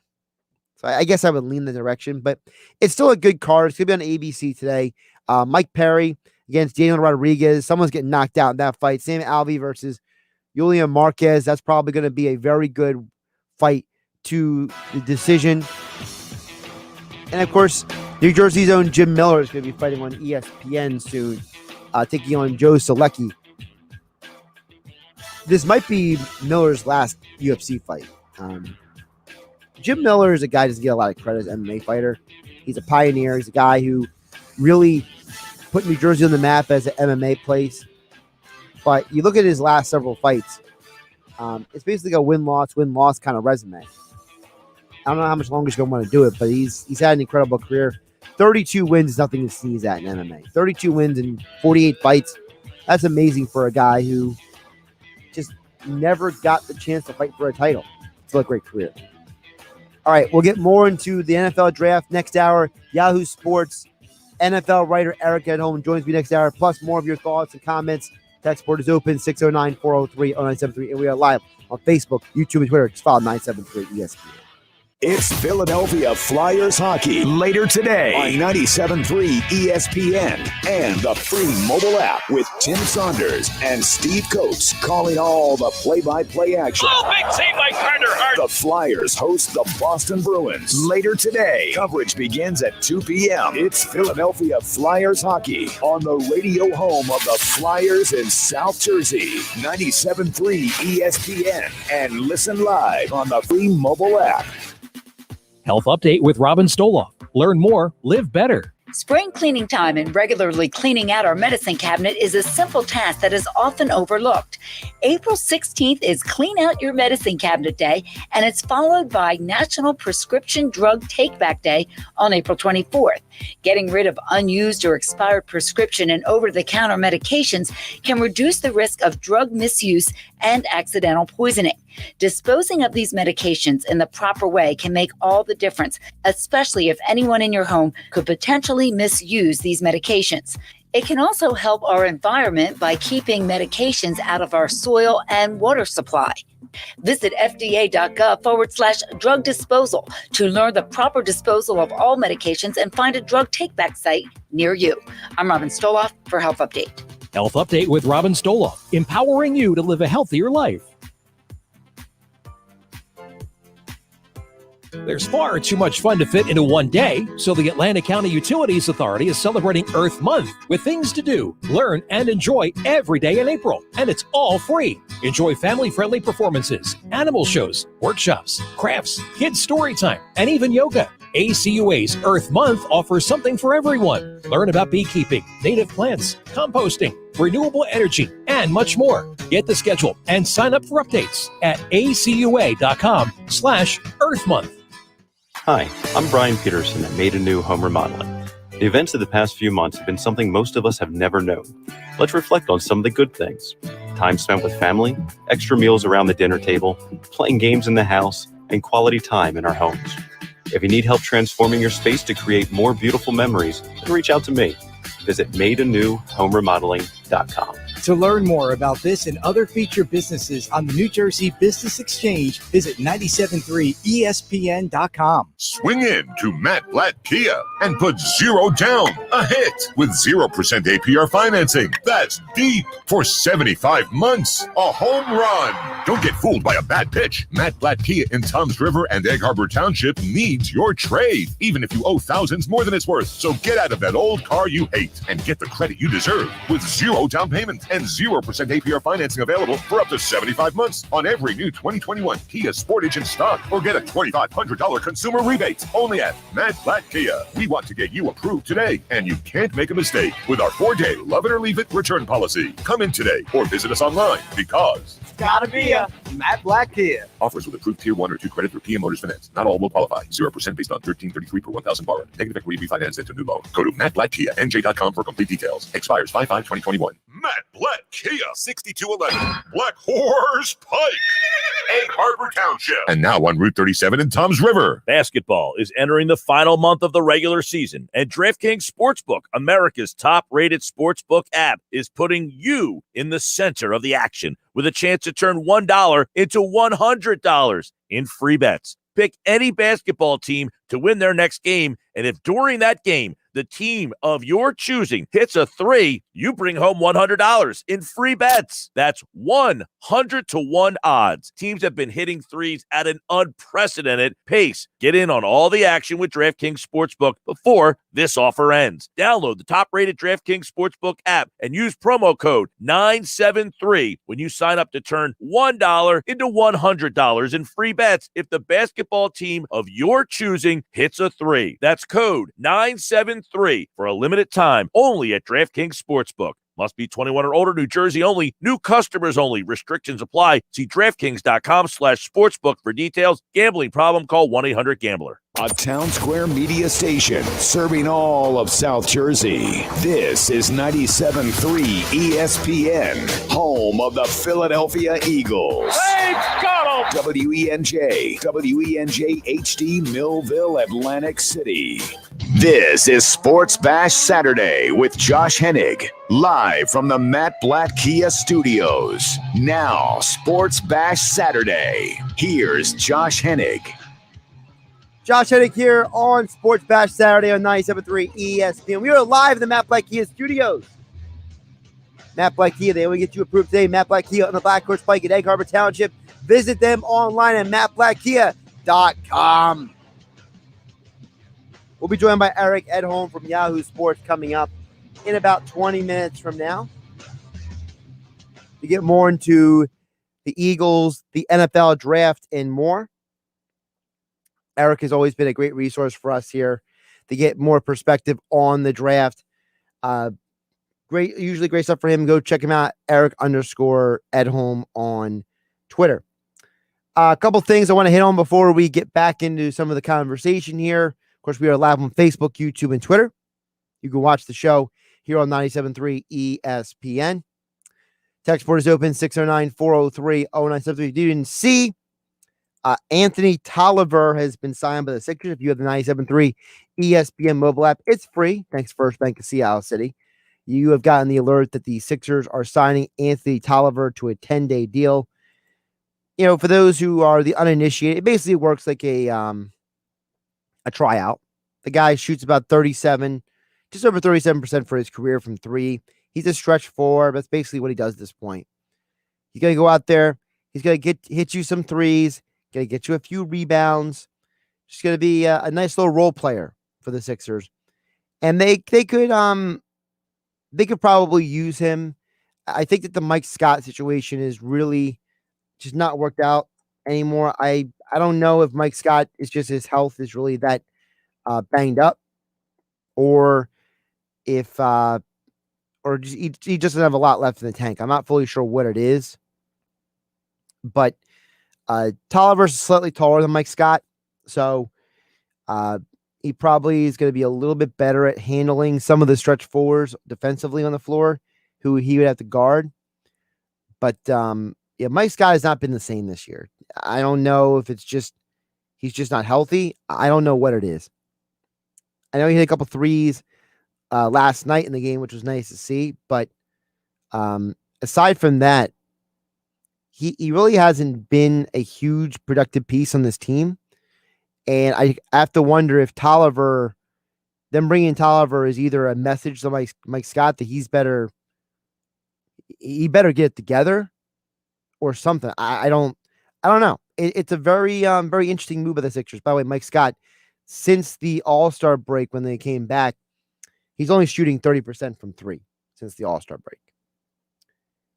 So I guess I would lean the direction, but it's still a good card. It's going to be on ABC today. Mike Perry against Daniel Rodriguez. Someone's getting knocked out in that fight. Sam Alvey versus Julian Marquez. That's probably going to be a very good fight to the decision. And of course, New Jersey's own Jim Miller is going to be fighting on ESPN soon, taking on Joe Solecki. This might be Miller's last UFC fight. Jim Miller is a guy who doesn't get a lot of credit as an MMA fighter. He's a pioneer. He's a guy who really put New Jersey on the map as an MMA place. But you look at his last several fights, it's basically a win-loss kind of resume. I don't know how much longer he's going to want to do it, but he's had an incredible career. 32 wins is nothing to sneeze at in MMA. 32 wins in 48 fights. That's amazing for a guy who just never got the chance to fight for a title. Still a great career. All right, we'll get more into the NFL draft next hour. Yahoo Sports NFL writer Eric Edholm joins me next hour, plus more of your thoughts and comments. Text board is open, 609-403-0973, and we are live on Facebook, YouTube, and Twitter. Just follow 973 ESPN. It's Philadelphia Flyers hockey later today on 97.3 ESPN and the free mobile app with Tim Saunders and Steve Coates calling all the play-by-play action. Oh, big save by Carter Hart. The Flyers host the Boston Bruins later today. Coverage begins at 2 p.m. It's Philadelphia Flyers hockey on the radio home of the Flyers in South Jersey. 97.3 ESPN and listen live on the free mobile app. Health Update with Robin Stoloff. Learn more, live better. Spring cleaning time and regularly cleaning out our medicine cabinet is a simple task that is often overlooked. April 16th is Clean Out Your Medicine Cabinet Day, and it's followed by National Prescription Drug Take-Back Day on April 24th. Getting rid of unused or expired prescription and over-the-counter medications can reduce the risk of drug misuse and accidental poisoning. Disposing of these medications in the proper way can make all the difference, especially if anyone in your home could potentially misuse these medications. It can also help our environment by keeping medications out of our soil and water supply. Visit fda.gov/drug disposal to learn the proper disposal of all medications and find a drug take-back site near you. I'm Robin Stoloff for Health Update. Health Update with Robin Stoloff, empowering you to live a healthier life. There's far too much fun to fit into one day, so the Atlantic County Utilities Authority is celebrating Earth Month with things to do, learn, and enjoy every day in April. And it's all free. Enjoy family-friendly performances, animal shows, workshops, crafts, kids' story time, and even yoga. ACUA's Earth Month offers something for everyone. Learn about beekeeping, native plants, composting, renewable energy, and much more. Get the schedule and sign up for updates at acua.com/Earth Month. Hi, I'm Brian Peterson at Made Anew Home Remodeling. The events of the past few months have been something most of us have never known. Let's reflect on some of the good things. Time spent with family, extra meals around the dinner table, playing games in the house, and quality time in our homes. If you need help transforming your space to create more beautiful memories, then reach out to me. Visit madeanewhomeremodeling.com. To learn more about this and other featured businesses on the New Jersey Business Exchange, visit 973ESPN.com. Swing in to Matt Blatt Kia and put zero down. A hit with 0% APR financing. That's deep for 75 months. A home run. Don't get fooled by a bad pitch. Matt Blatt Kia in Toms River and Egg Harbor Township needs your trade, even if you owe thousands more than it's worth. So get out of that old car you hate and get the credit you deserve with zero down payment and 0% APR financing available for up to 75 months on every new 2021 Kia Sportage in stock, or get a $2,500 consumer rebate only at Matt Blatt Kia. We want to get you approved today, and you can't make a mistake with our 4-day love it or leave it return policy. Come in today or visit us online because it's gotta be a Matt Blatt Kia. Offers with approved Tier 1 or 2 credit through PM Motors Finance. Not all will qualify. 0% based on $1,333 per 1,000 borrowed. Negative equity refinance into new loan. Go to mattblattkianj.com for complete details. Expires 5/5/2021. Matt Blatt Kia, 6211 Black Horse Pike, Egg Harbor Township. And now on Route 37 in Toms River. Basketball is entering the final month of the regular season, and DraftKings Sportsbook, America's top-rated sportsbook app, is putting you in the center of the action with a chance to turn $1 into $100 in free bets. Pick any basketball team to win their next game, and if during that game the team of your choosing hits a 3, you bring home $100 in free bets. That's 100-1 odds. Teams have been hitting threes at an unprecedented pace. Get in on all the action with DraftKings Sportsbook before this offer ends. Download the top-rated DraftKings Sportsbook app and use promo code 973 when you sign up to turn $1 into $100 in free bets if the basketball team of your choosing hits a 3. That's code 973 for a limited time only at DraftKings Sportsbook. Must be 21 or older, New Jersey only, new customers only. Restrictions apply. See DraftKings.com/sportsbook for details. Gambling problem? Call 1-800-GAMBLER. A Town Square media station serving all of South Jersey. This is 97.3 ESPN, home of the Philadelphia Eagles. Hey, got him! WENJ HD, Millville, Atlantic City. This is Sports Bash Saturday with Josh Hennig, live from the Matt Blatt Kia Studios. Now, Sports Bash Saturday. Here's Josh Hennig. Josh Hennig here on Sports Bash Saturday on 97.3 ESPN. We are live in the Matt Blatt Kia Studios. Matt Blatt Kia, they only get you approved today. Matt Blatt Kia on the Black Horse Pike at Egg Harbor Township. Visit them online at mattblattkia.com. We'll be joined by Eric Edholm from Yahoo Sports coming up in about 20 minutes from now to get more into the Eagles, the NFL draft, and more. Eric has always been a great resource for us here to get more perspective on the draft. Usually great stuff for him. Go check him out, Eric_Edholm on Twitter. A couple things I want to hit on before we get back into some of the conversation here. Of course, we are live on Facebook, YouTube, and Twitter. You can watch the show here on 97.3 ESPN. Text board is open, 609-403-0973. If you didn't see, Anthony Tolliver has been signed by the Sixers. If you have the 97.3 ESPN mobile app, it's free. Thanks, First Bank of Seattle City. You have gotten the alert that the Sixers are signing Anthony Tolliver to a 10-day deal. You know, for those who are the uninitiated, it basically works like a tryout. The guy shoots about 37, just over 37% for his career from three. He's a stretch four. That's basically what he does at this point. He's going to go out there. He's going to hit you some threes. Going to get you a few rebounds. Just going to be a nice little role player for the Sixers. And they could probably use him. I think that the Mike Scott situation is really just not worked out anymore. I don't know if Mike Scott is just his health is really that banged up, or if he just doesn't have a lot left in the tank. I'm not fully sure what it is, but Tolliver is slightly taller than Mike Scott, so he probably is going to be a little bit better at handling some of the stretch fours defensively on the floor, who he would have to guard. But yeah, Mike Scott has not been the same this year. I don't know if it's just he's just not healthy. I don't know what it is. I know he hit a couple threes last night in the game, which was nice to see. But aside from that, he really hasn't been a huge productive piece on this team. And I have to wonder if Tolliver, them bringing Tolliver is either a message to Mike Scott that he better get it together or something. I don't know. It's a very very interesting move by the Sixers. By the way, Mike Scott, since the All-Star break when they came back, he's only shooting 30% from three since the All-Star break.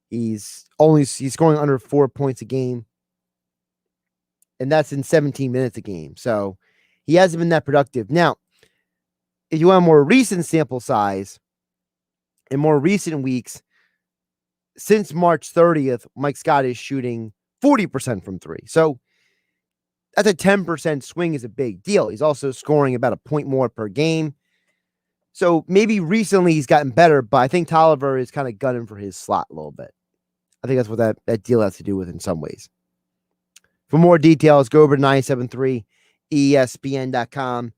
He's scoring under 4 points a game, and that's in 17 minutes a game. So he hasn't been that productive. Now, if you want a more recent sample size, in more recent weeks, since March 30th, Mike Scott is shooting 40% from three. So that's a 10% swing is a big deal. He's also scoring about a point more per game. So maybe recently he's gotten better, but I think Tolliver is kind of gunning for his slot a little bit. I think that's what that deal has to do with in some ways. For more details, go over to 973ESPN.com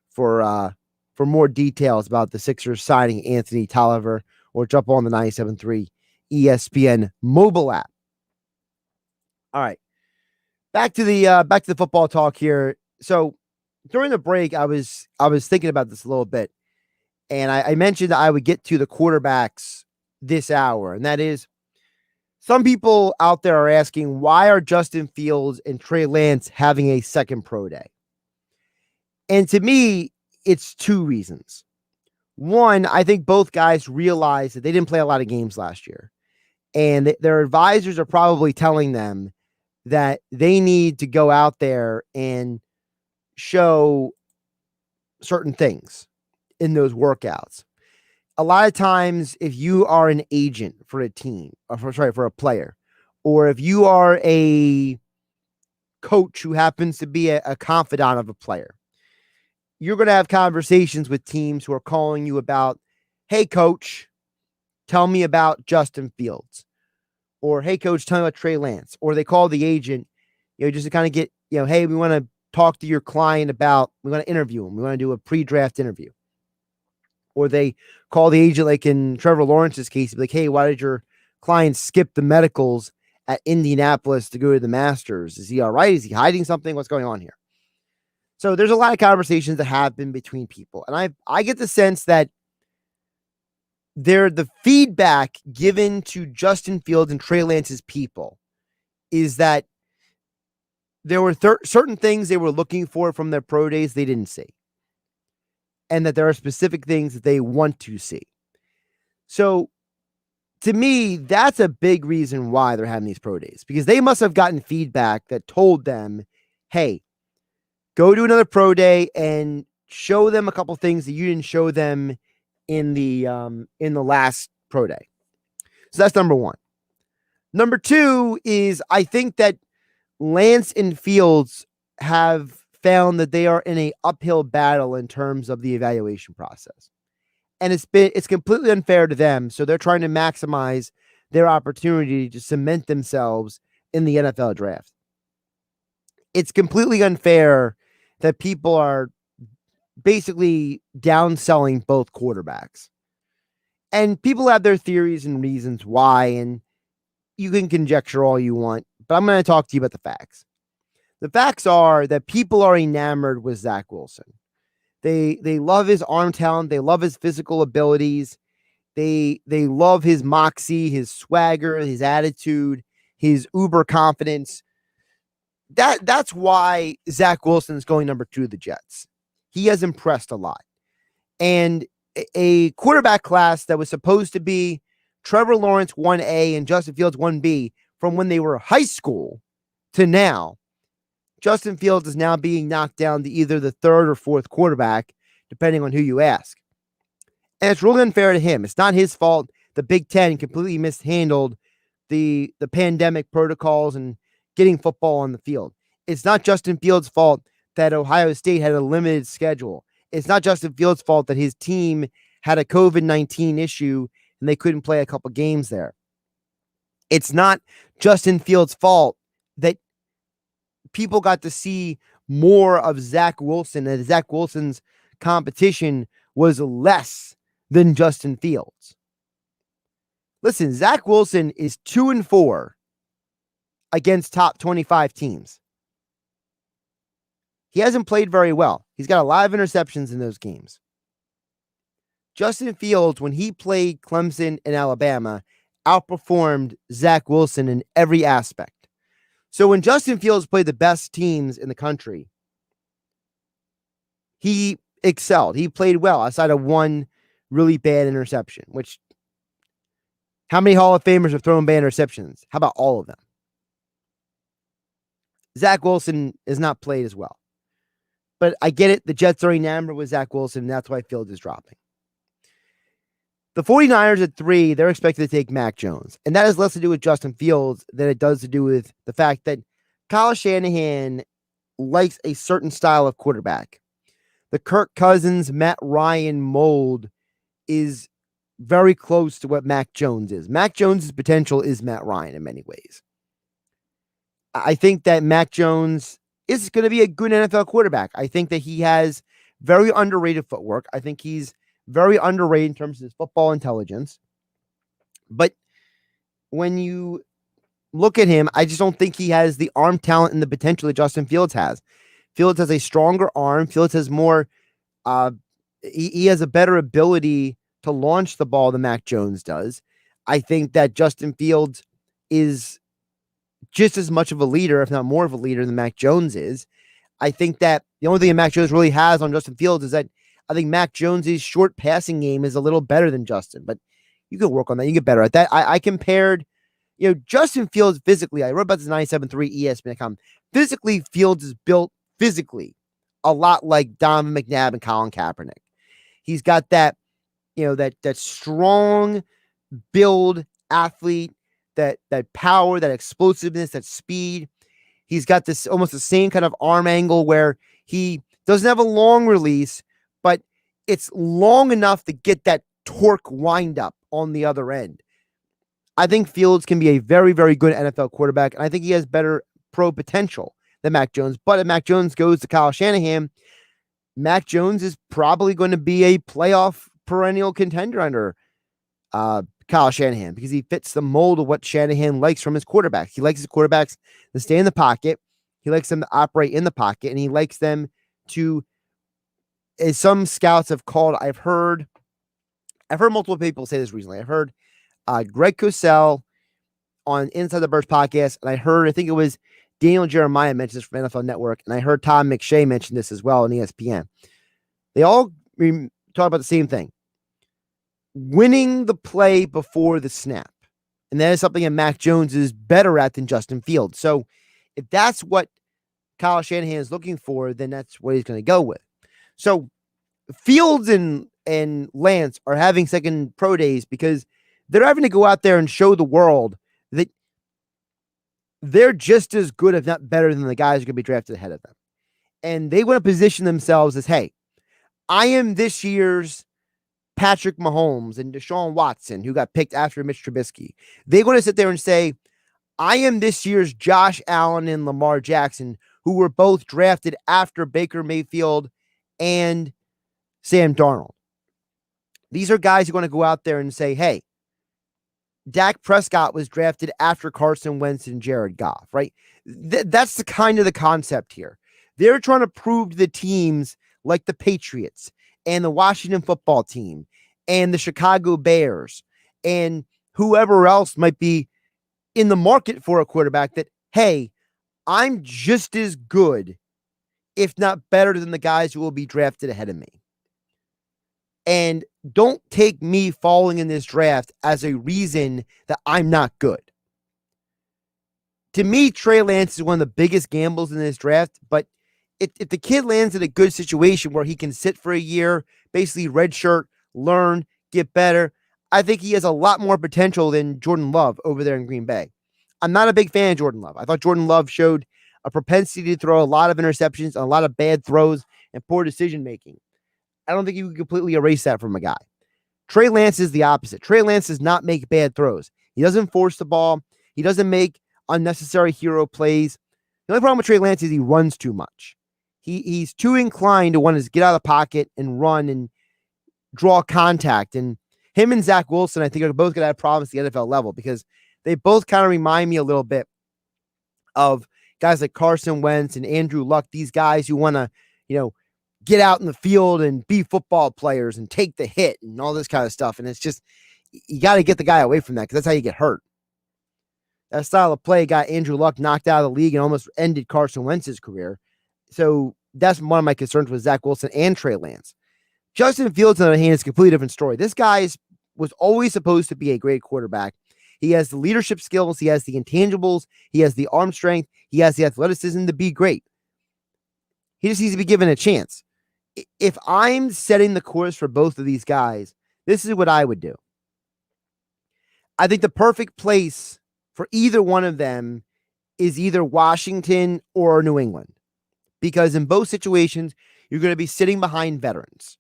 for more details about the Sixers signing Anthony Tolliver, or jump on the 973 ESPN mobile app. All right. Back to the football talk here. So during the break, I was thinking about this a little bit, and I mentioned that I would get to the quarterbacks this hour, and that is, some people out there are asking, why are Justin Fields and Trey Lance having a second pro day? And to me, it's two reasons. One, I think both guys realize that they didn't play a lot of games last year, and their advisors are probably telling them that they need to go out there and show certain things in those workouts. A lot of times, if you are an agent for a team, for a player, or if you are a coach who happens to be a confidant of a player, you're going to have conversations with teams who are calling you about, hey, coach, tell me about Justin Fields. Or, hey, coach, tell me about Trey Lance. Or they call the agent, just to kind of get, hey, we want to talk to your client about, we want to interview him. We want to do a pre-draft interview. Or they call the agent, like in Trevor Lawrence's case, be like, hey, why did your client skip the medicals at Indianapolis to go to the Masters? Is he all right? Is he hiding something? What's going on here? So there's a lot of conversations that happen between people. And I get the sense that the feedback given to Justin Fields and Trey Lance's people is that there were certain things they were looking for from their pro days they didn't see. And that there are specific things that they want to see. So to me, that's a big reason why they're having these pro days, because they must have gotten feedback that told them, hey, go to another pro day and show them a couple things that you didn't show them in the last pro day. So that's number one. Number two is, I think that Lance and Fields have found that they are in a uphill battle in terms of the evaluation process. And it's completely unfair to them. So they're trying to maximize their opportunity to cement themselves in the NFL draft. It's completely unfair that people are basically downselling both quarterbacks. And people have their theories and reasons why, and you can conjecture all you want, but I'm going to talk to you about the facts. The facts are that people are enamored with Zach Wilson. They love his arm talent. They love his physical abilities. They love his moxie, his swagger, his attitude, his uber confidence. That's why Zach Wilson is going number 2 to the Jets. He has impressed a lot. And a quarterback class that was supposed to be Trevor Lawrence 1A and Justin Fields 1B from when they were high school to now, Justin Fields is now being knocked down to either the 3rd or 4th quarterback, depending on who you ask. And it's really unfair to him. It's not his fault. The Big Ten completely mishandled the pandemic protocols and getting football on the field. It's not Justin Fields' fault that Ohio State had a limited schedule. It's not Justin Fields' fault that his team had a COVID-19 issue and they couldn't play a couple games there. It's not Justin Fields' fault that people got to see more of Zach Wilson, and Zach Wilson's competition was less than Justin Fields. Listen, Zach Wilson is 2-4 against top 25 teams. He hasn't played very well. He's got a lot of interceptions in those games. Justin Fields, when he played Clemson and Alabama, outperformed Zach Wilson in every aspect. So when Justin Fields played the best teams in the country, he excelled. He played well, aside of one really bad interception, which How many Hall of Famers have thrown bad interceptions? How about all of them? Zach Wilson is not played as well. But I get it. The Jets are enamored with Zach Wilson, and that's why Fields is dropping. The 49ers at 3, they're expected to take Mac Jones. And that has less to do with Justin Fields than it does to do with the fact that Kyle Shanahan likes a certain style of quarterback. The Kirk Cousins, Matt Ryan mold is very close to what Mac Jones is. Mac Jones' potential is Matt Ryan in many ways. I think that Mac Jones is going to be a good NFL quarterback. I think that he has very underrated footwork. I think he's very underrated in terms of his football intelligence. But when you look at him, I just don't think he has the arm talent and the potential that Justin Fields has. Fields has a stronger arm. Fields has more, he has a better ability to launch the ball than Mac Jones does. I think that Justin Fields is just as much of a leader, if not more of a leader than Mac Jones is. I think that the only thing that Mac Jones really has on Justin Fields is that I think Mac Jones's short passing game is a little better than Justin, but you can work on that. You get better at that. I compared, Justin Fields physically. I wrote about this 97.3 ESPN.com. Physically, Fields is built physically a lot like Donovan McNabb and Colin Kaepernick. He's got that, that strong build athlete, that power, that explosiveness, that speed. He's got this almost the same kind of arm angle where he doesn't have a long release, but it's long enough to get that torque wind up on the other end. I think Fields can be a very, very good NFL quarterback, and I think he has better pro potential than Mac Jones. But if Mac Jones goes to Kyle Shanahan, Mac Jones is probably going to be a playoff perennial contender under Kyle Shanahan because he fits the mold of what Shanahan likes from his quarterbacks. He likes his quarterbacks to stay in the pocket. He likes them to operate in the pocket, and he likes them to, as some scouts have called, I've heard multiple people say this recently. I've heard Greg Cosell on Inside the Birds podcast, and I think it was Daniel Jeremiah mentioned this from NFL Network, and I heard Tom McShay mention this as well on ESPN. They all talk about the same thing. Winning the play before the snap. And that is something that Mac Jones is better at than Justin Fields. So if that's what Kyle Shanahan is looking for, then that's what he's going to go with. So Fields and Lance are having second pro days because they're having to go out there and show the world that they're just as good, if not better, than the guys who are going to be drafted ahead of them. And they want to position themselves as, hey, I am this year's Patrick Mahomes and Deshaun Watson, who got picked after Mitch Trubisky. They want to sit there and say, I am this year's Josh Allen and Lamar Jackson, who were both drafted after Baker Mayfield and Sam Darnold. These are guys who are going to go out there and say, hey, Dak Prescott was drafted after Carson Wentz and Jared Goff, right? That's the kind of the concept here. They're trying to prove to the teams like the Patriots and the Washington football team and the Chicago Bears and whoever else might be in the market for a quarterback that, hey, I'm just as good, if not better than the guys who will be drafted ahead of me. And don't take me falling in this draft as a reason that I'm not good. To me, Trey Lance is one of the biggest gambles in this draft, but if the kid lands in a good situation where he can sit for a year, basically redshirt, learn, get better, I think he has a lot more potential than Jordan Love over there in Green Bay. I'm not a big fan of Jordan Love. I thought Jordan Love showed a propensity to throw a lot of interceptions, a lot of bad throws, and poor decision-making. I don't think you can completely erase that from a guy. Trey Lance is the opposite. Trey Lance does not make bad throws. He doesn't force the ball. He doesn't make unnecessary hero plays. The only problem with Trey Lance is he runs too much. He's too inclined to want to get out of the pocket and run and draw contact. And him and Zach Wilson, I think, are both going to have problems at the NFL level because they both kind of remind me a little bit of guys like Carson Wentz and Andrew Luck, these guys who want to, get out in the field and be football players and take the hit and all this kind of stuff. And it's just, you got to get the guy away from that because that's how you get hurt. That style of play got Andrew Luck knocked out of the league and almost ended Carson Wentz's career. So that's one of my concerns with Zach Wilson and Trey Lance. Justin Fields, on the other hand, is a completely different story. This guy is was always supposed to be a great quarterback. He has the leadership skills. He has the intangibles. He has the arm strength. He has the athleticism to be great. He just needs to be given a chance. If I'm setting the course for both of these guys, this is what I would do. I think the perfect place for either one of them is either Washington or New England, because in both situations, you're going to be sitting behind veterans.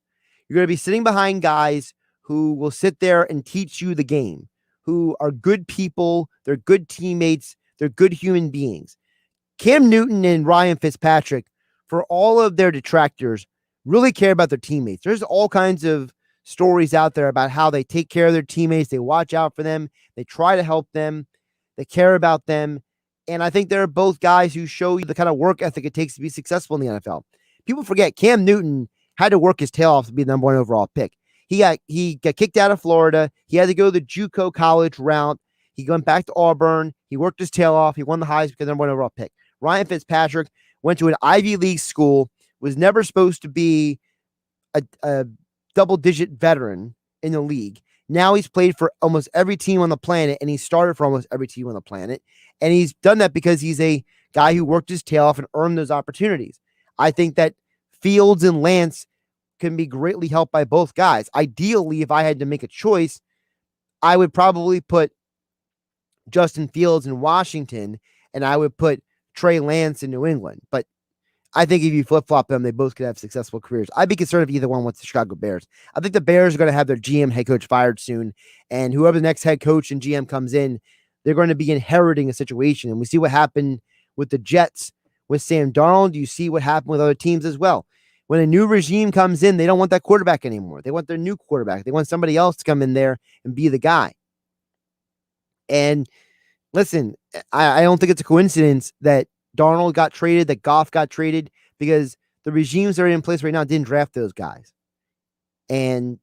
You're going to be sitting behind guys who will sit there and teach you the game, who are good people, they're good teammates, they're good human beings. Cam Newton and Ryan Fitzpatrick, for all of their detractors, really care about their teammates. There's all kinds of stories out there about how they take care of their teammates, they watch out for them, they try to help them, they care about them. And I think they're both guys who show you the kind of work ethic it takes to be successful in the NFL. People forget Cam Newton had to work his tail off to be the number 1 overall pick. He got kicked out of Florida. He had to go the JUCO college route. He went back to Auburn. He worked his tail off. He won the Heisman because number 1 overall pick. Ryan Fitzpatrick went to an Ivy League school, was never supposed to be a double-digit veteran in the league. Now he's played for almost every team on the planet, and he started for almost every team on the planet. And he's done that because he's a guy who worked his tail off and earned those opportunities. I think that Fields and Lance can be greatly helped by both guys. Ideally, if I had to make a choice, I would probably put Justin Fields in Washington, and I would put Trey Lance in New England. But I think if you flip-flop them, they both could have successful careers. I'd be concerned if either one went to the Chicago Bears. I think the Bears are going to have their GM head coach fired soon, and whoever the next head coach and GM comes in, they're going to be inheriting a situation. And we see what happened with the Jets with Sam Darnold. You see what happened with other teams as well. When a new regime comes in, they don't want that quarterback anymore. They want their new quarterback. They want somebody else to come in there and be the guy. And listen, I don't think it's a coincidence that Darnold got traded, that Goff got traded, because the regimes that are in place right now didn't draft those guys. And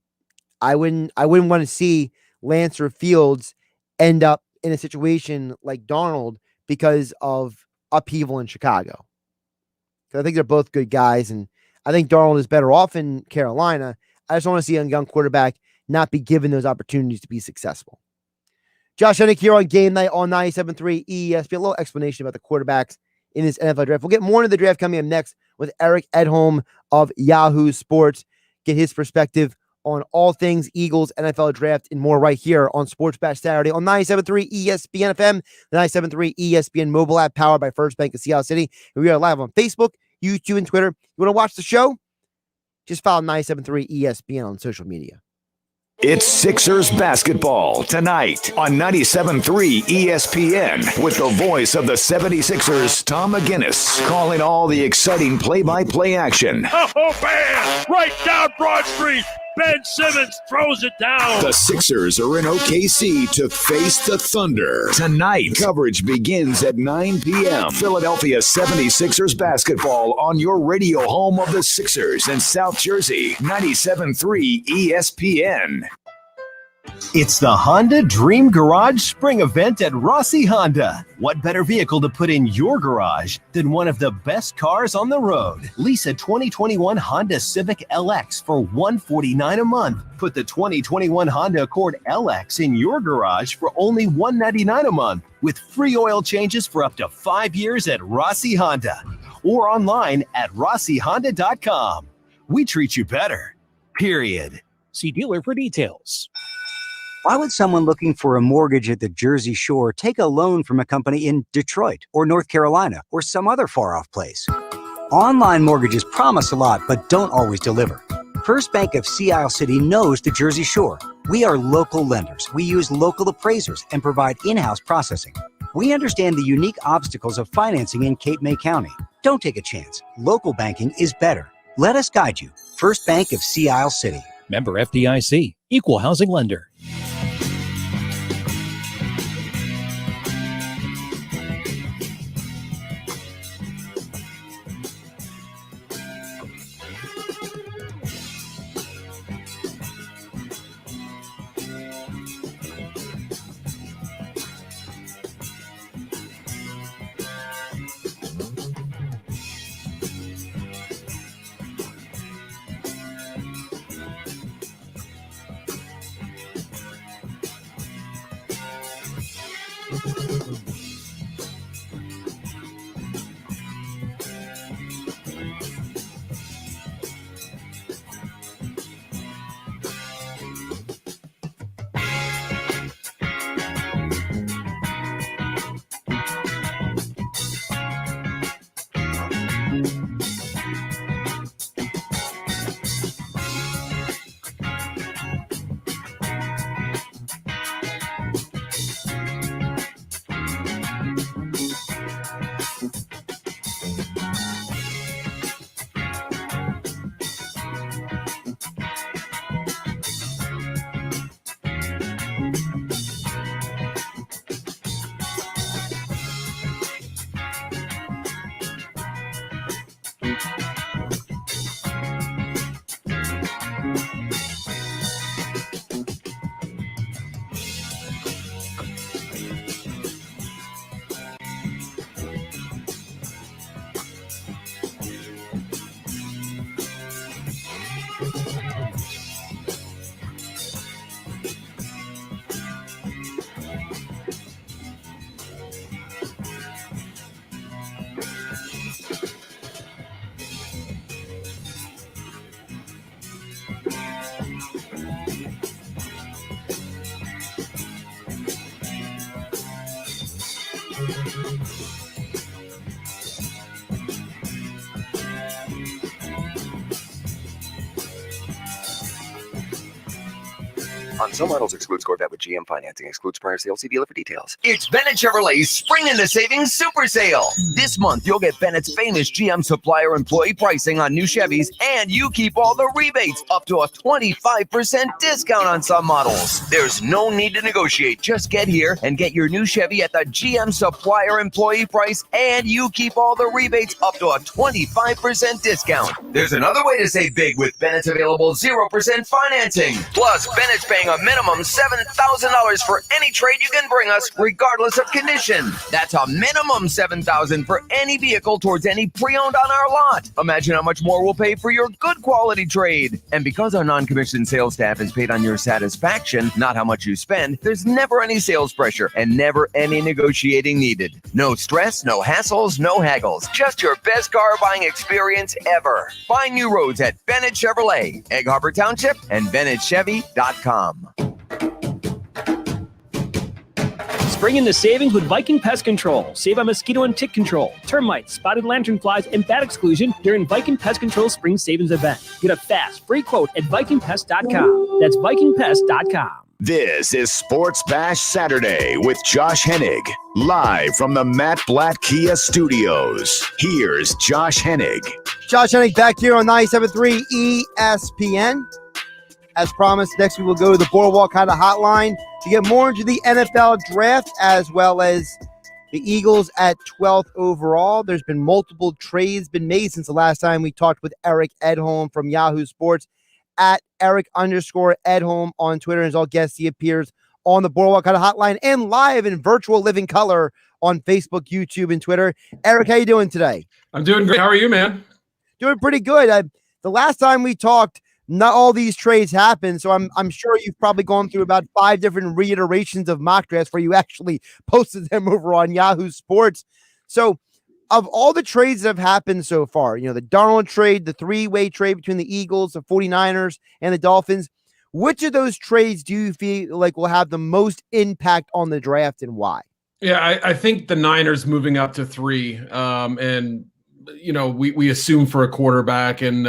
I wouldn't want to see Lance or Fields end up in a situation like Darnold because of upheaval in Chicago. So I think they're both good guys, and I think Darnold is better off in Carolina. I just want to see a young quarterback not be given those opportunities to be successful. Josh Hennig here on Game Night on 97.3 ESPN. A little explanation about the quarterbacks in this NFL draft. We'll get more into the draft coming up next with Eric Edholm of Yahoo Sports. Get his perspective on all things Eagles NFL draft and more right here on Sports Bash Saturday on 97.3 ESPN FM, the 97.3 ESPN mobile app powered by First Bank of Seattle City. And we are live on Facebook, YouTube, and Twitter. You want to watch the show? Just follow 97.3 ESPN on social media. It's Sixers basketball tonight on 97.3 ESPN with the voice of the 76ers, Tom McGinnis, calling all the exciting play-by-play action. Oh, man! Right down Broad Street. Ben Simmons throws it down. The Sixers are in OKC to face the Thunder. Tonight, coverage begins at 9 p.m. Philadelphia 76ers basketball on your radio home of the Sixers in South Jersey, 97.3 ESPN. It's the Honda Dream Garage Spring Event at Rossi Honda. What better vehicle to put in your garage than one of the best cars on the road? Lease a 2021 Honda Civic LX for $149 a month. Put the 2021 Honda Accord LX in your garage for only $199 a month with free oil changes for up to 5 years at Rossi Honda or online at rossihonda.com. We treat you better, period. See dealer for details. Why would someone looking for a mortgage at the Jersey Shore take a loan from a company in Detroit or North Carolina or some other far-off place? Online mortgages promise a lot, but don't always deliver. First Bank of Sea Isle City knows the Jersey Shore. We are local lenders. We use local appraisers and provide in-house processing. We understand the unique obstacles of financing in Cape May County. Don't take a chance. Local banking is better. Let us guide you. First Bank of Sea Isle City. Member FDIC, Equal Housing Lender. On some models, excludes Corvette with GM financing. Excludes prior sale. See dealer for details. It's Bennett Chevrolet's Spring into Savings Super Sale. This month, you'll get Bennett's famous GM supplier employee pricing on new Chevys, and you keep all the rebates up to a 25% discount on some models. There's no need to negotiate. Just get here and get your new Chevy at the GM supplier employee price, and you keep all the rebates up to a 25% discount. There's another way to save big with Bennett's available 0% financing. Plus, Bennett's paying a minimum $7,000 for any trade you can bring us, regardless of condition. That's a minimum $7,000 for any vehicle towards any pre-owned on our lot. Imagine how much more we'll pay for your good quality trade. And because our non-commissioned sales staff is paid on your satisfaction, not how much you spend, there's never any sales pressure and never any negotiating needed. No stress, no hassles, no haggles. Just your best car buying experience ever. Find new roads at Bennett Chevrolet, Egg Harbor Township, and BennettChevy.com. Spring into savings with Viking Pest Control. Save on mosquito and tick control, termites, spotted lanternflies, and bat exclusion during Viking Pest Control Spring Savings event. Get a fast, free quote at VikingPest.com. That's VikingPest.com. This is Sports Bash Saturday with Josh Hennig, live from the Matt Blatt Kia Studios. Here's Josh Hennig. Josh Hennig back here on 97.3 ESPN. As promised, next we will go to the Boardwalk Honda Hotline to get more into the NFL draft, as well as the Eagles at 12th overall. There's been multiple trades been made since the last time we talked with Eric Edholm from Yahoo Sports at Eric_Edholm on Twitter. And as all guests, he appears on the Boardwalk Honda Hotline and live in virtual living color on Facebook, YouTube, and Twitter. Eric, how you doing today? I'm doing great. How are you, man? Doing pretty good. The last time we talked, not all these trades happened, so I'm sure you've probably gone through about 5 different reiterations of mock drafts where you actually posted them over on Yahoo Sports. So of all the trades that have happened so far, the Darnold trade, the 3-way trade between the Eagles, the 49ers, and the Dolphins, which of those trades do you feel like will have the most impact on the draft and why? Yeah, I think the Niners moving up to 3, and we assume for a quarterback, and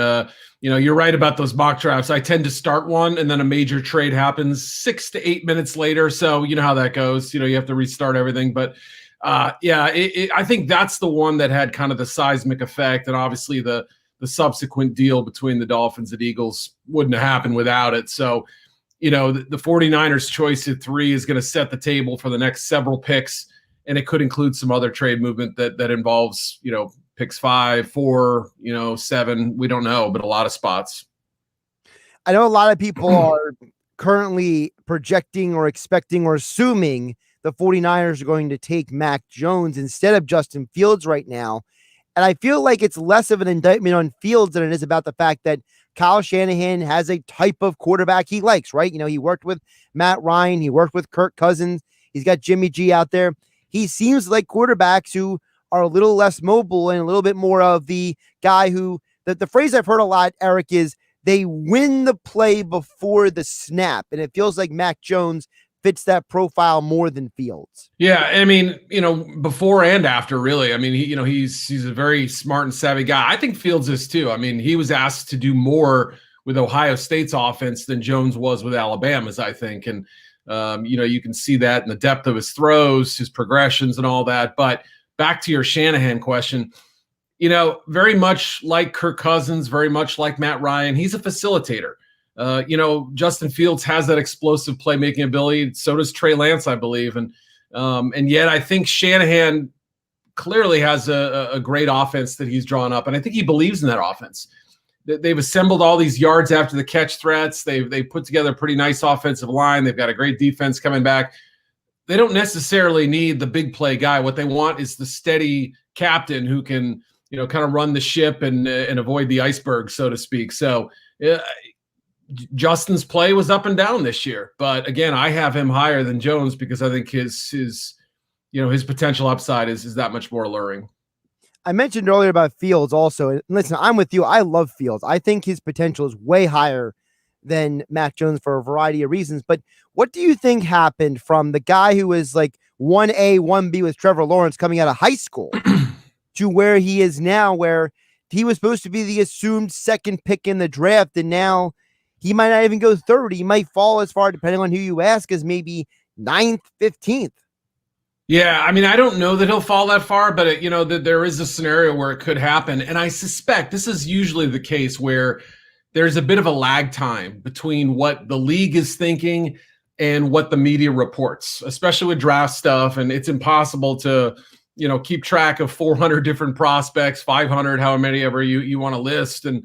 you're right about those mock drafts. I tend to start one, and then a major trade happens 6 to 8 minutes later. So you know how that goes. You have to restart everything. But I think that's the one that had kind of the seismic effect, and obviously the subsequent deal between the Dolphins and Eagles wouldn't have happened without it. So the 49ers choice at 3 is going to set the table for the next several picks, and it could include some other trade movement that involves picks 5, 4, 7. We don't know, but a lot of spots. I know a lot of people are currently projecting or expecting or assuming the 49ers are going to take Mac Jones instead of Justin Fields right now. And I feel like it's less of an indictment on Fields than it is about the fact that Kyle Shanahan has a type of quarterback he likes, right? He worked with Matt Ryan. He worked with Kirk Cousins. He's got Jimmy G out there. He seems like quarterbacks who are a little less mobile and a little bit more of the guy who, the phrase I've heard a lot, Eric, is they win the play before the snap. And it feels like Mac Jones fits that profile more than Fields. Yeah, I mean, before and after, really. I mean, he's a very smart and savvy guy. I think Fields is too. I mean, he was asked to do more with Ohio State's offense than Jones was with Alabama's, I think. And, you can see that in the depth of his throws, his progressions and all that. But back to your Shanahan question, very much like Kirk Cousins, very much like Matt Ryan, he's a facilitator. Justin Fields has that explosive playmaking ability. So does Trey Lance, I believe. And yet I think Shanahan clearly has a great offense that he's drawn up. And I think he believes in that offense. They've assembled all these yards after the catch threats. They put together a pretty nice offensive line. They've got a great defense coming back. They don't necessarily need the big play guy. What they want is the steady captain who can, kind of run the ship and avoid the iceberg, so to speak. So Justin's play was up and down this year, but again, I have him higher than Jones because I think his potential upside is that much more alluring. I mentioned earlier about Fields also. And listen, I'm with you. I love Fields. I think his potential is way higher than Mac Jones for a variety of reasons. But what do you think happened from the guy who was like 1A, 1B with Trevor Lawrence coming out of high school to where he is now, where he was supposed to be the assumed second pick in the draft, and now he might not even go third. He might fall as far, depending on who you ask, as maybe 9th, 15th. Yeah, I mean, I don't know that he'll fall that far, but that there is a scenario where it could happen. And I suspect this is usually the case where there's a bit of a lag time between what the league is thinking and what the media reports, especially with draft stuff. And it's impossible to, keep track of 400 different prospects, 500, however many ever you want to list, and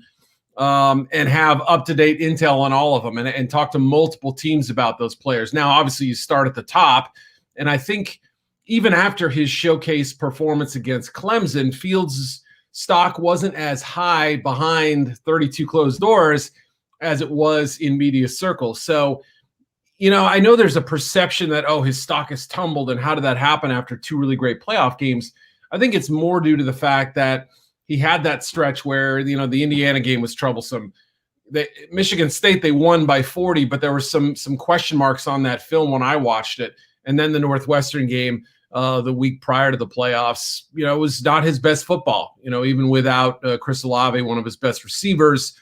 have up-to-date intel on all of them and talk to multiple teams about those players. Now, obviously, you start at the top, and I think even after his showcase performance against Clemson, Fields' stock wasn't as high behind 32 closed doors as it was in media circles. So, I know there's a perception that, his stock has tumbled, and how did that happen after 2 really great playoff games? I think it's more due to the fact that he had that stretch where, the Indiana game was troublesome. Michigan State, they won by 40, but there were some question marks on that film when I watched it. And then the Northwestern game the week prior to the playoffs, it was not his best football. Even without Chris Olave, one of his best receivers,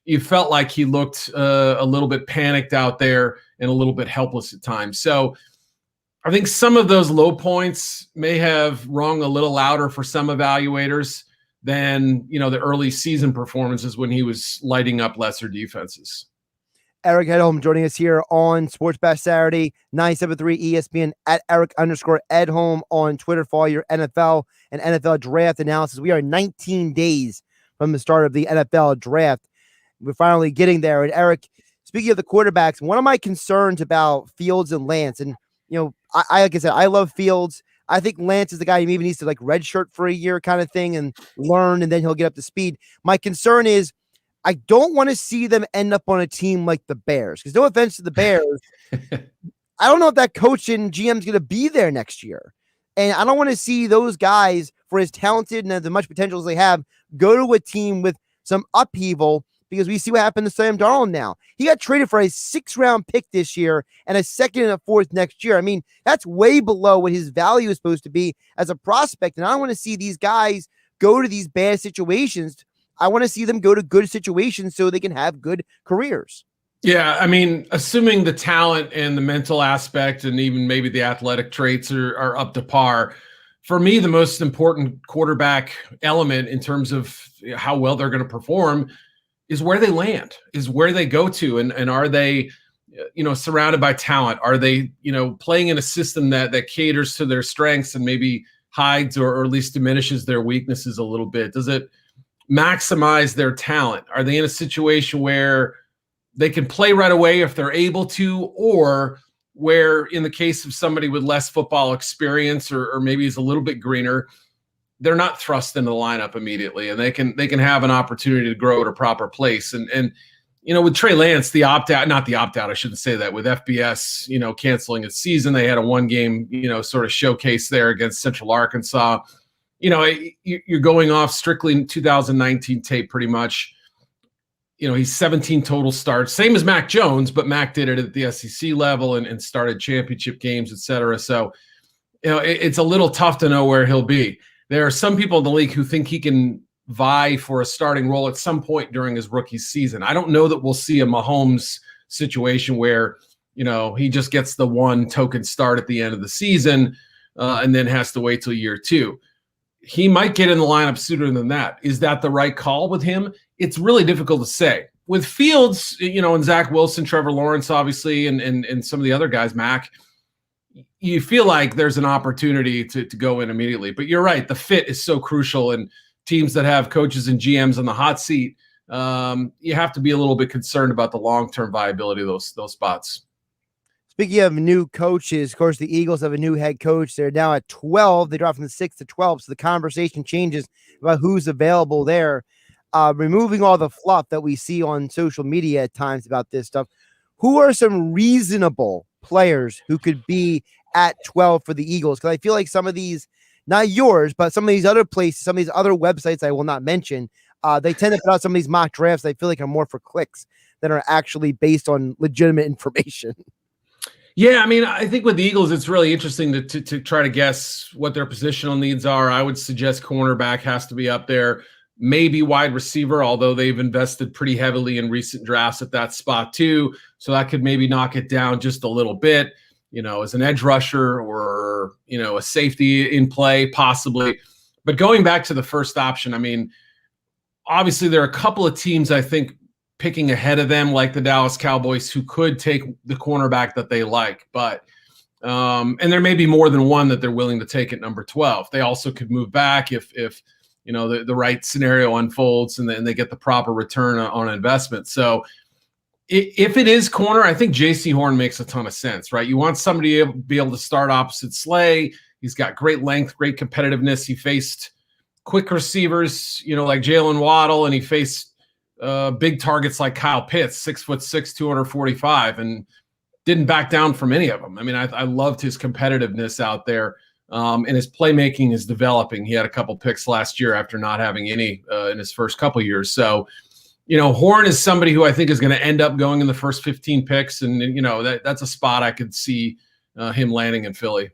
you felt like he looked a little bit panicked out there and a little bit helpless at times. So I think some of those low points may have rung a little louder for some evaluators than, the early season performances when he was lighting up lesser defenses. Eric Edholm joining us here on Sports Bash Saturday, 97.3 ESPN at Eric_Edholm on Twitter for all your NFL and NFL draft analysis. We are 19 days from the start of the NFL draft. We're finally getting there. And Eric, speaking of the quarterbacks, one of my concerns about Fields and Lance, and I like I said, I love Fields. I think Lance is the guy who maybe needs to like redshirt for a year kind of thing and learn, and then he'll get up to speed. My concern is I don't want to see them end up on a team like the Bears, because no offense to the Bears, I don't know if that coach and GM is going to be there next year. And I don't want to see those guys, for as talented and as much potential as they have, go to a team with some upheaval, because we see what happened to Sam Darnold now. He got traded for a 6th-round pick this year and a 2nd and a 4th next year. I mean, that's way below what his value is supposed to be as a prospect. And I don't want to see these guys go to these bad situations. I want to see them go to good situations so they can have good careers. Yeah, I mean, assuming the talent and the mental aspect and even maybe the athletic traits are up to par, for me, the most important quarterback element in terms of how well they're going to perform is where they land, is where they go to, and are they, surrounded by talent? Are they, playing in a system that caters to their strengths and maybe hides or at least diminishes their weaknesses a little bit? Does it maximize their talent? Are they in a situation where they can play right away if they're able to, or where in the case of somebody with less football experience or maybe is a little bit greener, they're not thrust into the lineup immediately and they can have an opportunity to grow at a proper place. And with Trey Lance, not the opt-out, I shouldn't say that, with FBS, canceling its season, they had a one-game, sort of showcase there against Central Arkansas. You're going off strictly 2019 tape pretty much. He's 17 total starts, same as Mac Jones, but Mac did it at the SEC level and started championship games, et cetera. So, it's a little tough to know where he'll be. There are some people in the league who think he can vie for a starting role at some point during his rookie season. I don't know that we'll see a Mahomes situation where, he just gets the one token start at the end of the season and then has to wait till year 2. He might get in the lineup sooner than that. Is that the right call with him? It's really difficult to say. With Fields, and Zach Wilson, Trevor Lawrence, obviously, and some of the other guys, Mac, you feel like there's an opportunity to go in immediately. But you're right. The fit is so crucial, and teams that have coaches and GMs on the hot seat, you have to be a little bit concerned about the long-term viability of those spots. Speaking of new coaches, of course, the Eagles have a new head coach. They're now at 12. They dropped from the 6 to 12, so the conversation changes about who's available there. Removing all the fluff that we see on social media at times about this stuff, who are some reasonable players who could be at 12 for the Eagles? Because I feel like some of these, not yours, but some of these other places, some of these other websites I will not mention, they tend to put out some of these mock drafts I feel like are more for clicks than are actually based on legitimate information. Yeah, I think with the Eagles, it's really interesting to try to guess what their positional needs are. I would suggest cornerback has to be up there, maybe wide receiver, although they've invested pretty heavily in recent drafts at that spot too. So that could maybe knock it down just a little bit, as an edge rusher or, a safety in play, possibly. But going back to the first option, obviously there are a couple of teams I think picking ahead of them, like the Dallas Cowboys, who could take the cornerback that they like. But and there may be more than one that they're willing to take at number 12. They also could move back if the right scenario unfolds and then they get the proper return on investment. So if it is corner, I think J.C. Horn makes a ton of sense, right? You want somebody to be able to start opposite Slay. He's got great length, great competitiveness. He faced quick receivers, like Jalen Waddle, and he faced big targets like Kyle Pitts, 6'6", 245, and didn't back down from any of them. I loved his competitiveness out there, and his playmaking is developing. He had a couple picks last year after not having any in his first couple years. So, Horn is somebody who I think is going to end up going in the first 15 picks, and that's a spot I could see him landing in Philly.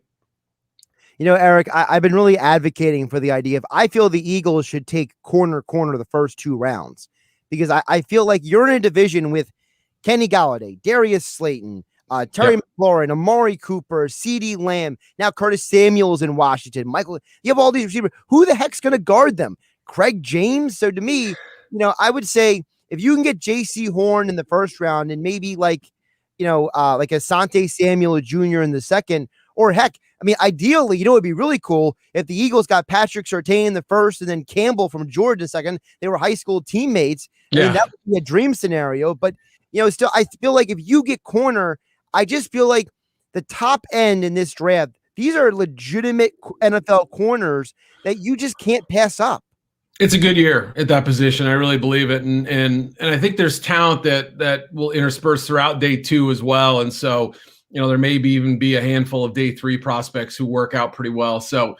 Eric, I've been really advocating for the idea of, I feel the Eagles should take corner the first 2 rounds. Because I feel like you're in a division with Kenny Galladay, Darius Slayton, Terry McLaurin, Amari Cooper, CeeDee Lamb, now Curtis Samuel's in Washington. Michael, you have all these receivers. Who the heck's going to guard them? Craig James? So to me, I would say if you can get J.C. Horn in the first round and maybe like Asante Samuel Jr. in the second, or heck, ideally, it'd be really cool if the Eagles got Patrick Surtain in the first and then Campbell from Georgia second. They were high school teammates. That would be a dream scenario. But, still, I feel like if you get corner, I just feel like the top end in this draft, these are legitimate NFL corners that you just can't pass up. It's a good year at that position. I really believe it. And I think there's talent that will intersperse throughout day 2 as well. And so, there may even be a handful of day 3 prospects who work out pretty well. So,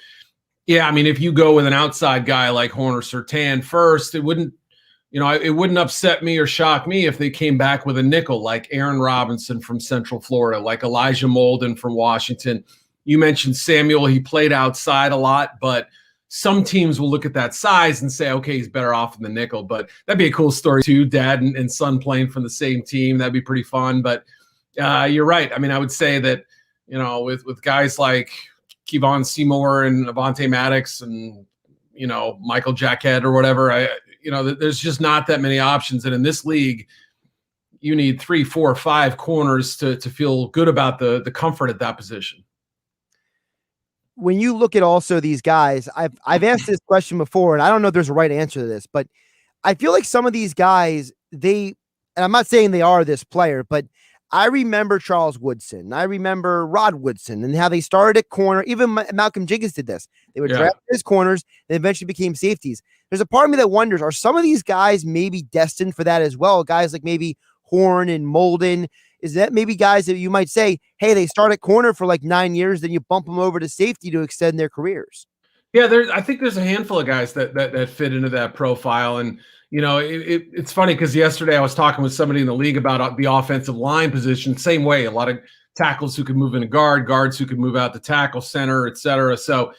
yeah, if you go with an outside guy like Horn or Surtain first, it wouldn't upset me or shock me if they came back with a nickel like Aaron Robinson from Central Florida, like Elijah Molden from Washington. You mentioned Samuel. He played outside a lot, but some teams will look at that size and say, okay, he's better off in the nickel. But that'd be a cool story too, dad and son playing from the same team. That'd be pretty fun. But you're right. I would say that, with guys like Kevon Seymour and Avonte Maddox and, Michael Jackett or whatever, there's just not that many options. And in this league, you need 3, 4, 5 corners to feel good about the comfort at that position. When you look at also these guys, I've asked this question before, and I don't know if there's a right answer to this, but I feel like some of these guys, and I'm not saying they are this player, but I remember Charles Woodson. I remember Rod Woodson and how they started at corner. Even Malcolm Jenkins did this. They would draft his corners and eventually became safeties. there's a part of me that wonders, are some of these guys maybe destined for that as well? Guys like maybe Horn and Molden. Is that maybe guys that you might say, hey, they start at corner for like 9 years, then you bump them over to safety to extend their careers? Yeah, I think there's a handful of guys that fit into that profile. And, it's funny because yesterday I was talking with somebody in the league about the offensive line position. Same way, a lot of tackles who could move into guards who could move out the tackle, center, et cetera. So,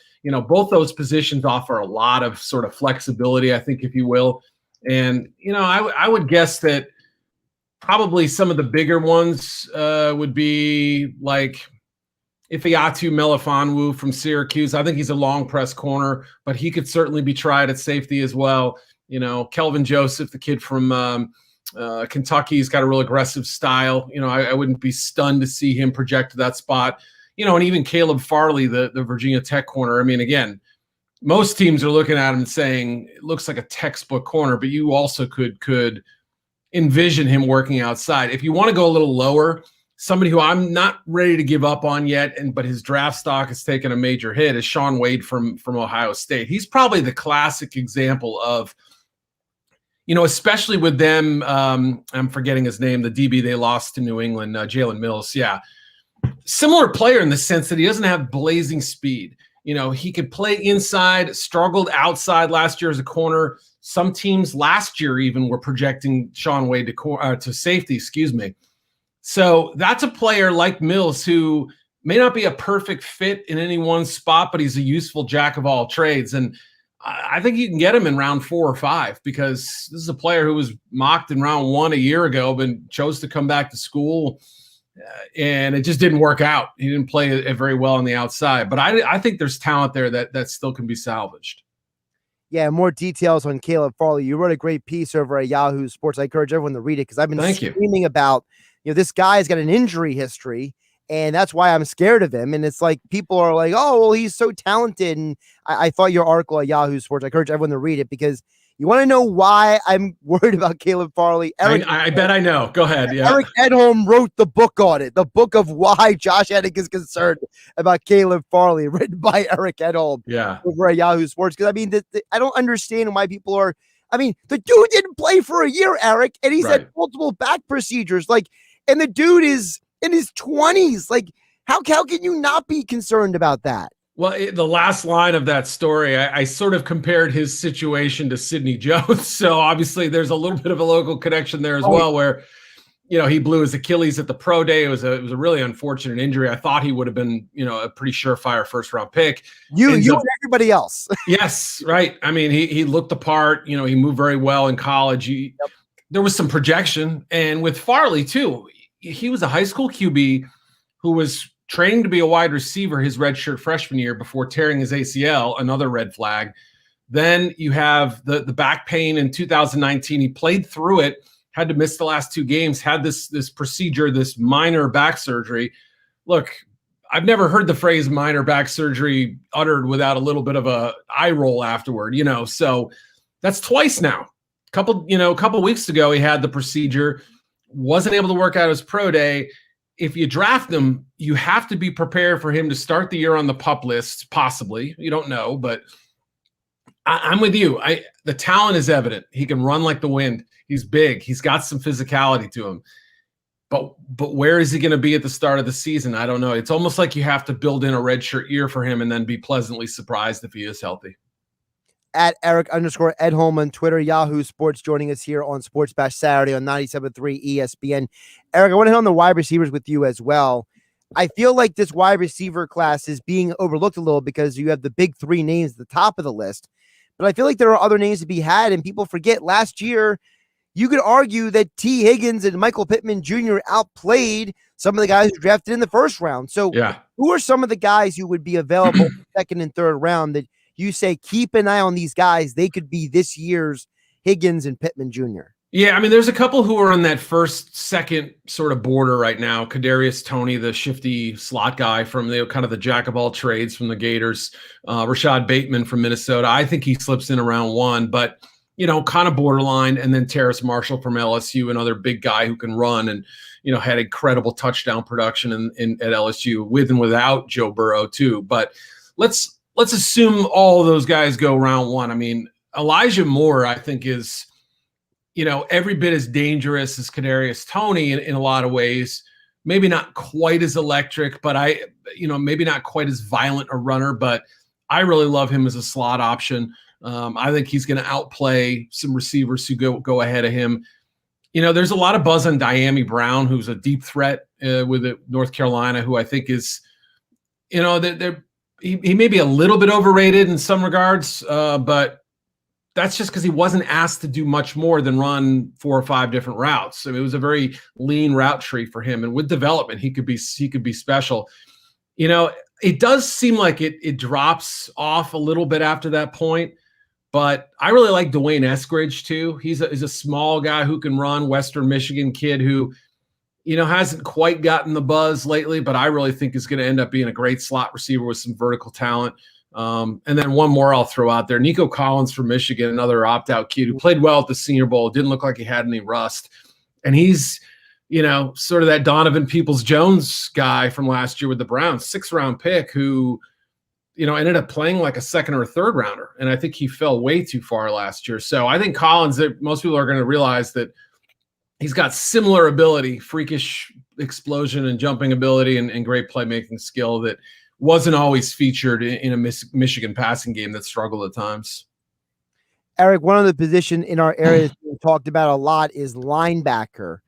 both those positions offer a lot of sort of flexibility, I think, if you will. And, I would guess that probably some of the bigger ones would be like Ifeatu Melifonwu from Syracuse. I think he's a long press corner, but he could certainly be tried at safety as well. Kelvin Joseph, the kid from Kentucky, he's got a real aggressive style. I wouldn't be stunned to see him project to that spot. And even Caleb Farley, the Virginia Tech corner. I mean, again, most teams are looking at him and saying it looks like a textbook corner, but you also could envision him working outside. If you want to go a little lower, somebody who I'm not ready to give up on yet, but his draft stock has taken a major hit, is Shaun Wade from Ohio State. He's probably the classic example of, especially with them, I'm forgetting his name, the DB they lost to New England, Jalen Mills. Yeah. Similar player in the sense that he doesn't have blazing speed. He could play inside, struggled outside last year as a corner. Some teams last year even were projecting Shaun Wade to safety, So that's a player like Mills who may not be a perfect fit in any one spot, but he's a useful jack of all trades. And I think you can get him in round 4 or 5 because this is a player who was mocked in round 1 a year ago, but chose to come back to school. And it just didn't work out. He didn't play it very well on the outside. But I think there's talent there that still can be salvaged. Yeah, more details on Caleb Farley. You wrote a great piece over at Yahoo Sports. I encourage everyone to read it because I've been screaming about, this guy's got an injury history, and that's why I'm scared of him. And it's like people are like, oh, well, he's so talented. And I thought your article at Yahoo Sports, I encourage everyone to read it because you want to know why I'm worried about Caleb Farley. I bet I know. Go ahead. Yeah. Eric Edholm wrote the book on it, the book of why Josh Hennig is concerned about Caleb Farley, written by Eric Edholm over at Yahoo Sports. Because, I don't understand why people are – the dude didn't play for a year, Eric, and he's had multiple back procedures. And the dude is in his 20s. How can you not be concerned about that? Well, the last line of that story, I sort of compared his situation to Sidney Jones. So obviously there's a little bit of a local connection there as well, where, he blew his Achilles at the pro day. It was a really unfortunate injury. I thought he would have been, a pretty surefire first-round pick. You and everybody else. Yes, right. He looked the part. He moved very well in college. There was some projection. And with Farley, too, he was a high school QB who was training to be a wide receiver his redshirt freshman year before tearing his ACL, another red flag. Then you have the back pain in 2019. He played through it, had to miss the last 2 games, had this procedure, this minor back surgery. Look, I've never heard the phrase minor back surgery uttered without a little bit of a eye roll afterward, so that's twice now. A couple weeks ago, he had the procedure, wasn't able to work out his pro day. If you draft him, you have to be prepared for him to start the year on the PUP list, possibly. You don't know, but I'm with you. The talent is evident. He can run like the wind. He's big. He's got some physicality to him. But where is he going to be at the start of the season? I don't know. It's almost like you have to build in a redshirt year for him and then be pleasantly surprised if he is healthy. At Eric_Edholm on Twitter, Yahoo Sports joining us here on Sports Bash Saturday on 97.3 ESPN. Eric, I want to hit on the wide receivers with you as well. I feel like this wide receiver class is being overlooked a little because you have the big 3 names at the top of the list. But I feel like there are other names to be had, and people forget last year, you could argue that T. Higgins and Michael Pittman Jr. outplayed some of the guys who drafted in the first round. So who are some of the guys who would be available second and third round that you say keep an eye on these guys? They could be this year's Higgins and Pittman Jr. Yeah, there's a couple who are on that first, second sort of border right now. Kadarius Toney, the shifty slot guy from the kind of the jack of all trades from the Gators. Rashad Bateman from Minnesota. I think he slips in around 1, but kind of borderline. And then Terrace Marshall from LSU, another big guy who can run and had incredible touchdown production at LSU with and without Joe Burrow too. But let's assume all of those guys go round 1. Elijah Moore, I think, is, every bit as dangerous as Kadarius Toney in a lot of ways. Maybe not quite as electric, but maybe not quite as violent a runner, but I really love him as a slot option. I think he's going to outplay some receivers who go ahead of him. There's a lot of buzz on Diami Brown, who's a deep threat with North Carolina, who I think is, he may be a little bit overrated in some regards, but that's just because he wasn't asked to do much more than run 4 or 5 different routes. I mean, it was a very lean route tree for him, and with development, he could be special. It does seem like it drops off a little bit after that point, but I really like Dwayne Eskridge too. He's a small guy who can run, Western Michigan kid who, hasn't quite gotten the buzz lately, but I really think is going to end up being a great slot receiver with some vertical talent. And then one more I'll throw out there. Nico Collins from Michigan, another opt-out kid who played well at the Senior Bowl. Didn't look like he had any rust. And he's, sort of that Donovan Peoples-Jones guy from last year with the Browns, 6th-round pick who, ended up playing like a 2nd or 3rd rounder. And I think he fell way too far last year. So I think Collins, most people are going to realize that he's got similar ability, freakish explosion and jumping ability and great playmaking skill that wasn't always featured in a Michigan passing game that struggled at times. Eric, one of the positions in our area that we talked about a lot is linebacker.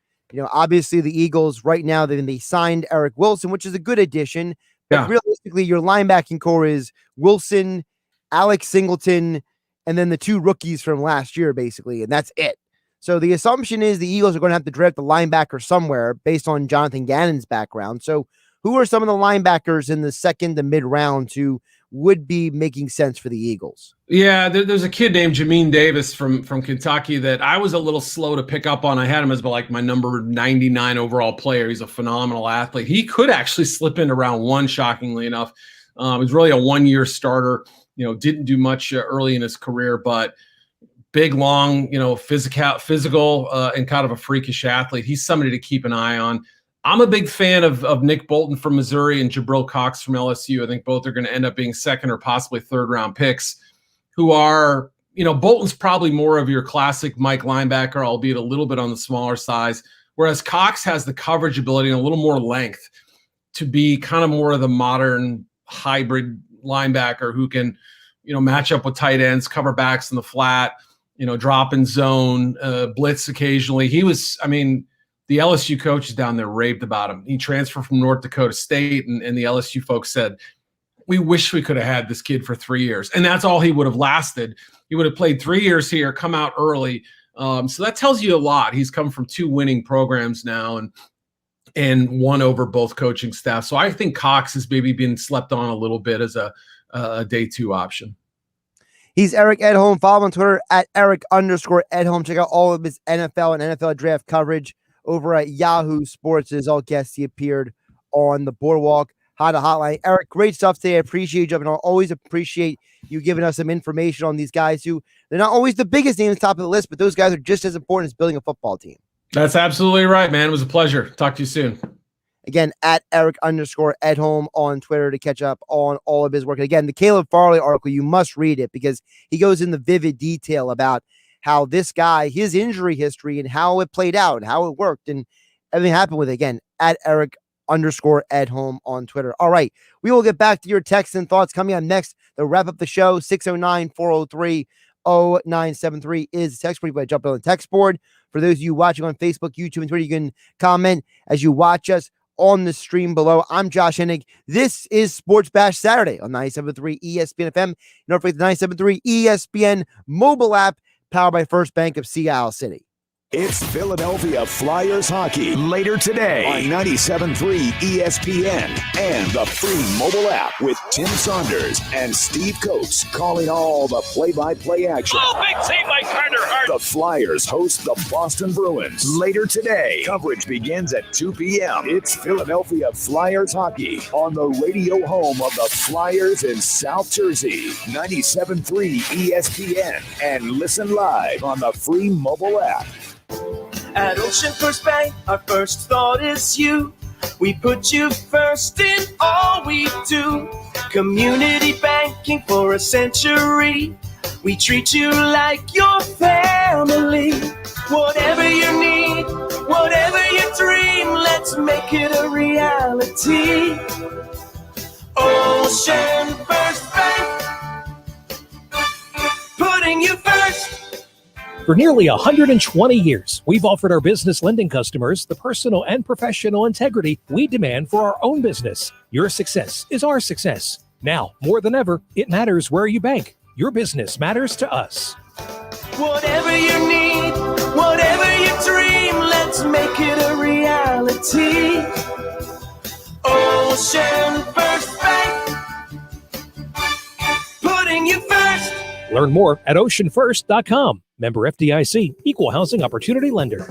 Obviously the Eagles right now, they signed Eric Wilson, which is a good addition. But realistically, your linebacking core is Wilson, Alex Singleton, and then the 2 rookies from last year, basically, and that's it. So the assumption is the Eagles are going to have to draft a linebacker somewhere based on Jonathan Gannon's background. So who are some of the linebackers in the second to mid round who would be making sense for the Eagles? Yeah, there's a kid named Jamin Davis from Kentucky that I was a little slow to pick up on. I had him as like my number 99 overall player. He's a phenomenal athlete. He could actually slip into round 1, shockingly enough. He's really a 1-year starter. Didn't do much early in his career, but big, long, physical, and kind of a freakish athlete. He's somebody to keep an eye on. I'm a big fan of Nick Bolton from Missouri and Jabril Cox from LSU. I think both are going to end up being 2nd or possibly 3rd round picks who are, Bolton's probably more of your classic Mike linebacker, albeit a little bit on the smaller size, whereas Cox has the coverage ability and a little more length to be kind of more of the modern hybrid linebacker who can, match up with tight ends, cover backs in the flat, drop in zone, blitz occasionally. The LSU coaches down there raved about him. He transferred from North Dakota State, and the LSU folks said, we wish we could have had this kid for 3 years. And that's all he would have lasted. He would have played 3 years here, come out early. So that tells you a lot. He's come from 2 winning programs now and won over both coaching staff. So I think Cox has maybe been slept on a little bit as a day 2 option. He's Eric Edholm. Follow him on Twitter at Eric_Edholm. Check out all of his NFL and NFL draft coverage over at Yahoo Sports. As all guests, he appeared on the Boardwalk Honda Hotline. Eric, great stuff today. I appreciate you jumping on. Always appreciate you giving us some information on these guys who they're not always the biggest names top of the list, but those guys are just as important as building a football team. That's absolutely right, man. It was a pleasure. Talk to you soon. Again, at Eric_Edholm on Twitter to catch up on all of his work. And again, the Caleb Farley article, you must read it because he goes into vivid detail about how this guy, his injury history and how it played out and how it worked and everything happened with it. Again, at Eric_Edholm on Twitter. All right. We will get back to your texts and thoughts coming up next. They'll wrap up the show. 609-403-0973 is the text board. You can jump on the text board. For those of you watching on Facebook, YouTube, and Twitter, you can comment as you watch us on the stream below. I'm Josh Hennig. This is Sports Bash Saturday on 97.3 ESPN FM. Don't forget the 97.3 ESPN mobile app powered by First Bank of Sea Isle City. It's Philadelphia Flyers hockey later today on 97.3 ESPN and the free mobile app with Tim Saunders and Steve Coates calling all the play-by-play action. Oh, big save by Carter Hart. The Flyers host the Boston Bruins later today. Coverage begins at 2 p.m. It's Philadelphia Flyers hockey on the radio home of the Flyers in South Jersey. 97.3 ESPN and listen live on the free mobile app. At Ocean First Bank, our first thought is you. We put you first in all we do. Community banking for a century. We treat you like your family. Whatever you need, whatever you dream, let's make it a reality. Ocean First Bank, putting you first. For nearly 120 years, we've offered our business lending customers the personal and professional integrity we demand for our own business. Your success is our success. Now, more than ever, it matters where you bank. Your business matters to us. Whatever you need, whatever you dream, let's make it a reality. Ocean First Bank, putting you first. Learn more at oceanfirst.com. Member FDIC, Equal Housing Opportunity Lender.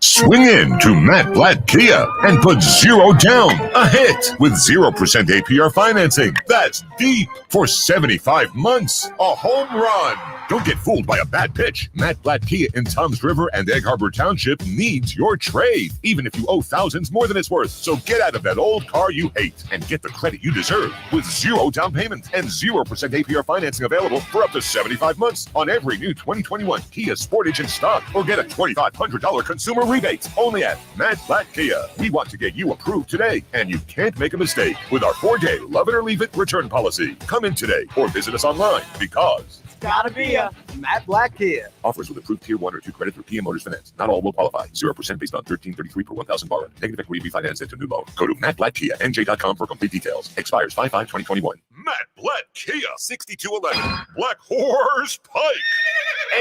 Swing in to Matt Blatt Kia and put zero down. A hit with 0% APR financing. That's deep for 75 months. A home run. Don't get fooled by a bad pitch. Matt Blatt Kia in Toms River and Egg Harbor Township needs your trade, even if you owe thousands more than it's worth. So get out of that old car you hate and get the credit you deserve with 0 down payment and 0% APR financing available for up to 75 months on every new 2021 Kia Sportage in stock, or get a $2,500 consumer rebate only at Matt Blatt Kia. We want to get you approved today, and you can't make a mistake with our 4-day love it or leave it return policy. Come in today or visit us online because gotta be a Matt Blatt Kia. Offers with approved Tier 1 or 2 credit through PM Motors Finance. Not all will qualify. 0% based on $13.33 per 1,000 borrowed. Negative equity refinance into new loan. Go to mattblattkia.nj.com for complete details. Expires 5/5/2021. Matt Blatt Kia, 6211 Black Horse Pike,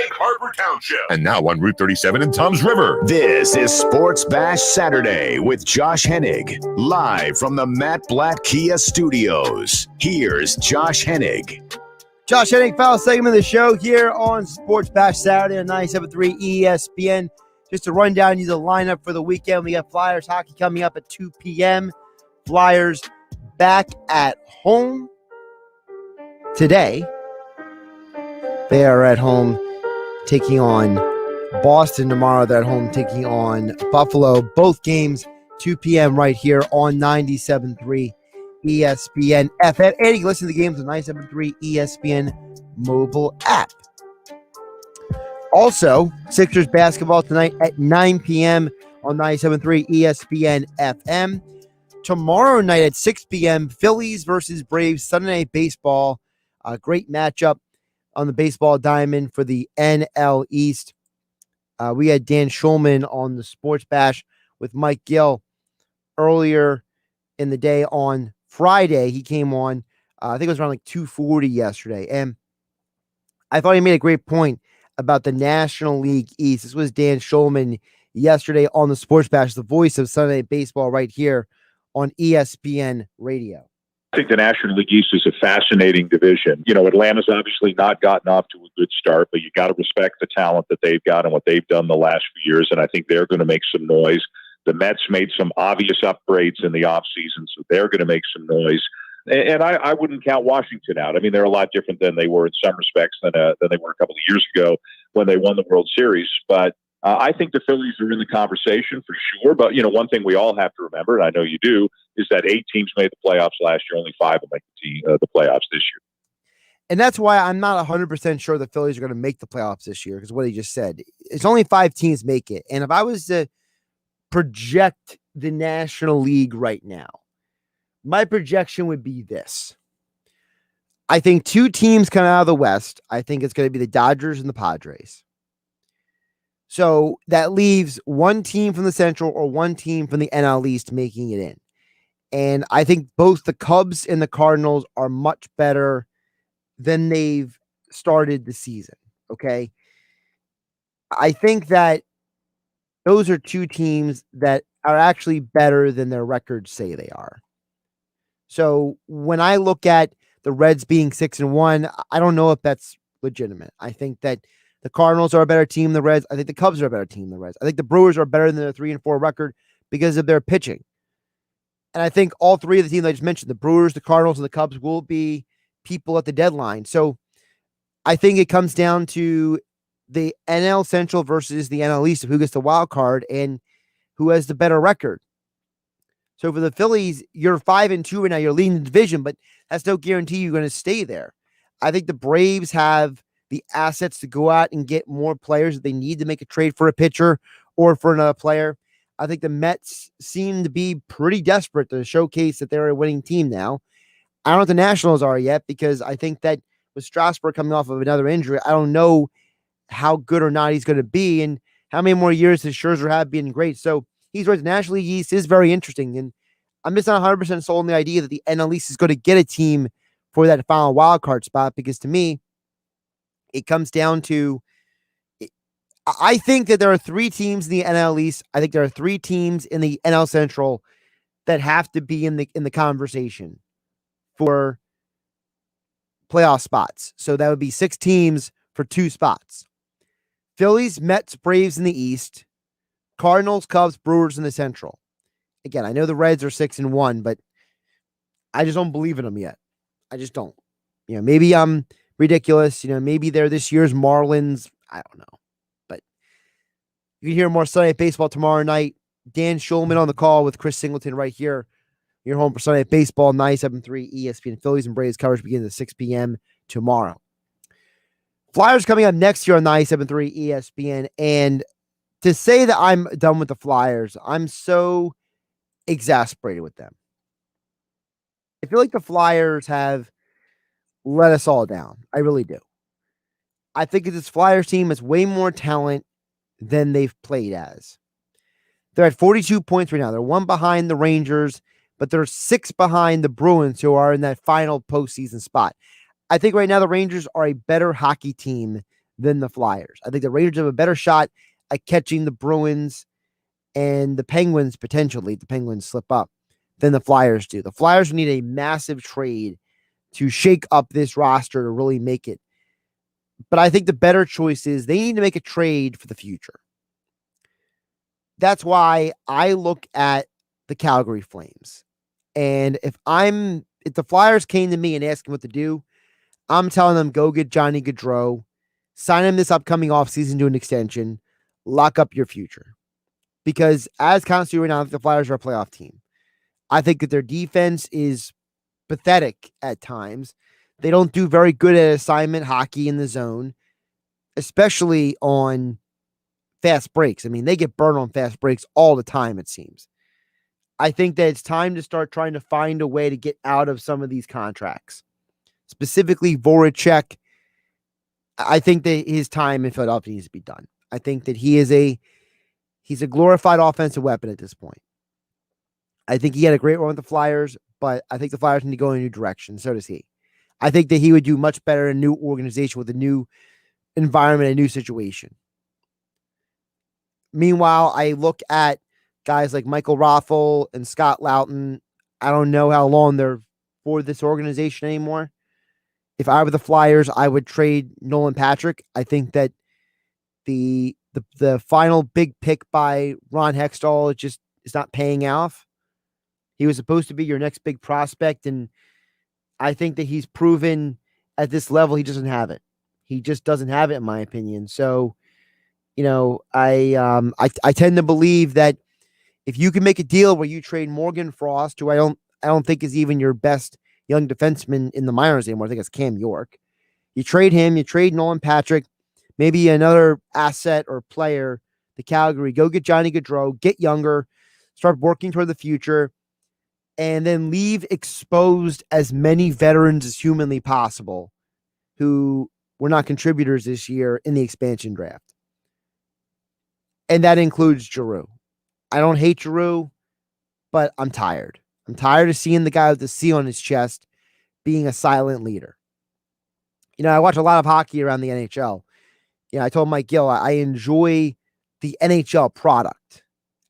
Egg Harbor Township. And now on Route 37 in Toms River. This is Sports Bash Saturday with Josh Hennig, live from the Matt Blatt Kia Studios. Here's Josh Hennig. Josh Hennig, final segment of the show here on Sports Bash Saturday on 97.3 ESPN. Just to run down you the lineup for the weekend. We got Flyers hockey coming up at 2 p.m. Flyers back at home today. They are at home taking on Boston tomorrow. They're at home taking on Buffalo. Both games 2 p.m. right here on 97.3 ESPN FM. And you can listen to the games on 97.3 ESPN mobile app. Also, Sixers basketball tonight at 9 p.m. on 97.3 ESPN FM. Tomorrow night at 6 p.m., Phillies versus Braves, Sunday Night Baseball. A great matchup on the baseball diamond for the NL East. We had Dan Schulman on the Sports Bash with Mike Gill earlier in the day on Friday. He came on, I think it was around like 2:40 yesterday. And I thought he made a great point about the National League East. This was Dan Schulman yesterday on the Sports Bash, the voice of Sunday Night Baseball right here on ESPN Radio. I think the National League East is a fascinating division. You know, Atlanta's obviously not gotten off to a good start, but you got to respect the talent that they've got and what they've done the last few years, and I think they're going to make some noise. The Mets made some obvious upgrades in the offseason, so they're going to make some noise. And I wouldn't count Washington out. I mean, they're a lot different than they were in some respects than they were a couple of years ago when they won the World Series. But I think the Phillies are in the conversation for sure. But, you know, one thing we all have to remember, and I know you do, is that 8 teams made the playoffs last year. Only 5 will make the playoffs this year. And that's why I'm not 100% sure the Phillies are going to make the playoffs this year, because what he just said, it's only 5 teams make it. And if I was to project the National League right now, my projection would be this. I think 2 teams come out of the West. I think it's going to be the Dodgers and the Padres. So that leaves 1 team from the Central or 1 team from the NL East making it in. And I think both the Cubs and the Cardinals are much better than they've started the season. Okay. I think that those are 2 teams that are actually better than their records say they are. So when I look at the Reds being 6-1, I don't know if that's legitimate. I think that the Cardinals are a better team than the Reds. I think the Cubs are a better team than the Reds. I think the Brewers are better than their 3-4 record because of their pitching. And I think all 3 of the teams I just mentioned, the Brewers, the Cardinals, and the Cubs, will be people at the deadline. So I think it comes down to the NL Central versus the NL East of who gets the wild card and who has the better record. So for the Phillies, you're 5-2 right now. You're leading the division, but that's no guarantee you're going to stay there. I think the Braves have the assets to go out and get more players if they need to make a trade for a pitcher or for another player. I think the Mets seem to be pretty desperate to showcase that they're a winning team now. I don't know what the Nationals are yet, because I think that with Strasburg coming off of another injury, I don't know how good or not he's going to be and how many more years does Scherzer have being great. So he's right. The National League East is very interesting, and I'm just not 100% sold on the idea that the NL East is going to get a team for that final wild card spot, because to me, it comes down to, I think that there are 3 teams in the NL East. I think there are 3 teams in the NL Central that have to be in the conversation for playoff spots. So that would be 6 teams for 2 spots. Phillies, Mets, Braves in the East, Cardinals, Cubs, Brewers in the Central. Again, I know the Reds are 6-1, but I just don't believe in them yet. I just don't. You know, maybe I'm ridiculous. You know, maybe they're this year's Marlins. I don't know. But you can hear more Sunday Night Baseball tomorrow night. Dan Schulman on the call with Chris Singleton right here. You're home for Sunday Night Baseball, 97.3 ESPN. Phillies and Braves coverage begins at 6 p.m. tomorrow. Flyers coming up next year on 97.3 ESPN. And to say that I'm done with the Flyers, I'm so exasperated with them. I feel like the Flyers have let us all down. I really do. I think this Flyers team has way more talent than they've played as. They're at 42 points right now. They're 1 behind the Rangers, but they're 6 behind the Bruins, who are in that final postseason spot. I think right now the Rangers are a better hockey team than the Flyers. I think the Rangers have a better shot at catching the Bruins and the Penguins, potentially, if the Penguins slip up, than the Flyers do. The Flyers need a massive trade to shake up this roster to really make it. But I think the better choice is they need to make a trade for the future. That's why I look at the Calgary Flames. And if the Flyers came to me and asked me what to do, I'm telling them, go get Johnny Gaudreau, sign him this upcoming offseason to an extension, lock up your future. Because as constantly right now, the Flyers are a playoff team. I think that their defense is pathetic at times. They don't do very good at assignment hockey in the zone, especially on fast breaks. I mean, they get burned on fast breaks all the time, it seems. I think that it's time to start trying to find a way to get out of some of these contracts. Specifically, Voracek. I think that his time in Philadelphia needs to be done. I think that he's a glorified offensive weapon at this point. I think he had a great run with the Flyers, but I think the Flyers need to go in a new direction. So does he. I think that he would do much better in a new organization with a new environment, a new situation. Meanwhile, I look at guys like Michael Rothel and Scott Loughton. I don't know how long they're for this organization anymore. If I were the Flyers, I would trade Nolan Patrick. I think that the final big pick by Ron Hextall just is not paying off. He was supposed to be your next big prospect, and I think that he's proven at this level he doesn't have it. He just doesn't have it, in my opinion. So, I tend to believe that if you can make a deal where you trade Morgan Frost, who I don't think is even your best young defenseman in the minors anymore. I think it's Cam York. You trade him, you trade Nolan Patrick, maybe another asset or player to Calgary. Go get Johnny Gaudreau, get younger, start working toward the future, and then leave exposed as many veterans as humanly possible who were not contributors this year in the expansion draft. And that includes Giroux. I don't hate Giroux, but I'm tired. I'm tired of seeing the guy with the C on his chest being a silent leader. I watch a lot of hockey around the NHL. I told Mike Gill, I enjoy the NHL product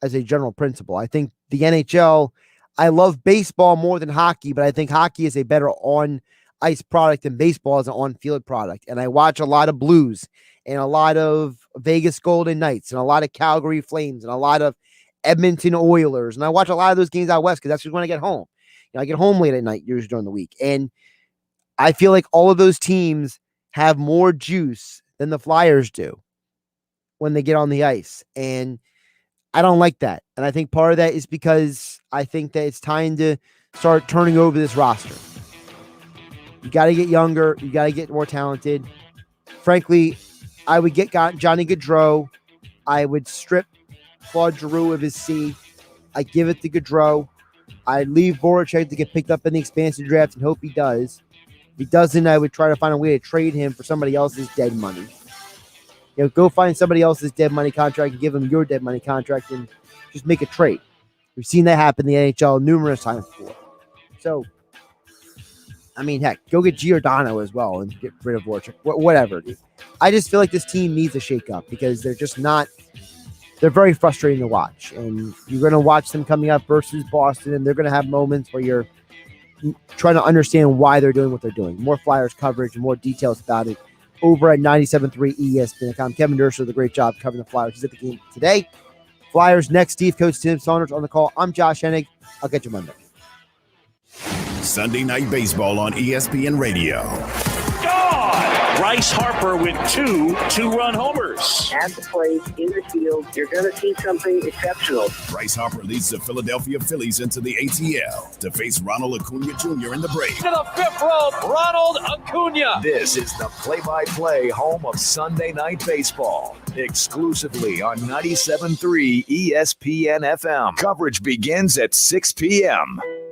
as a general principle. I think the NHL, I love baseball more than hockey, but I think hockey is a better on-ice product than baseball is an on-field product. And I watch a lot of Blues and a lot of Vegas Golden Knights and a lot of Calgary Flames and a lot of Edmonton Oilers. And I watch a lot of those games out west because that's just when I get home. I get home late at night, usually during the week. And I feel like all of those teams have more juice than the Flyers do when they get on the ice. And I don't like that. And I think part of that is because I think that it's time to start turning over this roster. You got to get younger. You got to get more talented. Frankly, I would get Johnny Gaudreau. I would strip Claude Giroux of his C. I give it to Gaudreau. I leave Voracek to get picked up in the expansion draft and hope he does. If he doesn't, I would try to find a way to trade him for somebody else's dead money. Go find somebody else's dead money contract and give them your dead money contract and just make a trade. We've seen that happen in the NHL numerous times before. So, heck, go get Giordano as well and get rid of Voracek. Whatever, dude. I just feel like this team needs a shakeup because they're just not. They're very frustrating to watch, and you're going to watch them coming up versus Boston, and they're going to have moments where you're trying to understand why they're doing what they're doing. More Flyers coverage, more details about it over at 97.3 ESPN.com. Kevin Dershowitz did a great job covering the Flyers. He's at the game today. Flyers next. Steve Coach Tim Saunders on the call. I'm Josh Hennig. I'll catch you Monday. Sunday Night Baseball on ESPN Radio. Bryce Harper with two-run homers. At the plate, in the field, you're going to see something exceptional. Bryce Harper leads the Philadelphia Phillies into the ATL to face Ronald Acuna Jr. in the Braves. To the fifth row, Ronald Acuna. This is the play-by-play home of Sunday Night Baseball, exclusively on 97.3 ESPN FM. Coverage begins at 6 p.m.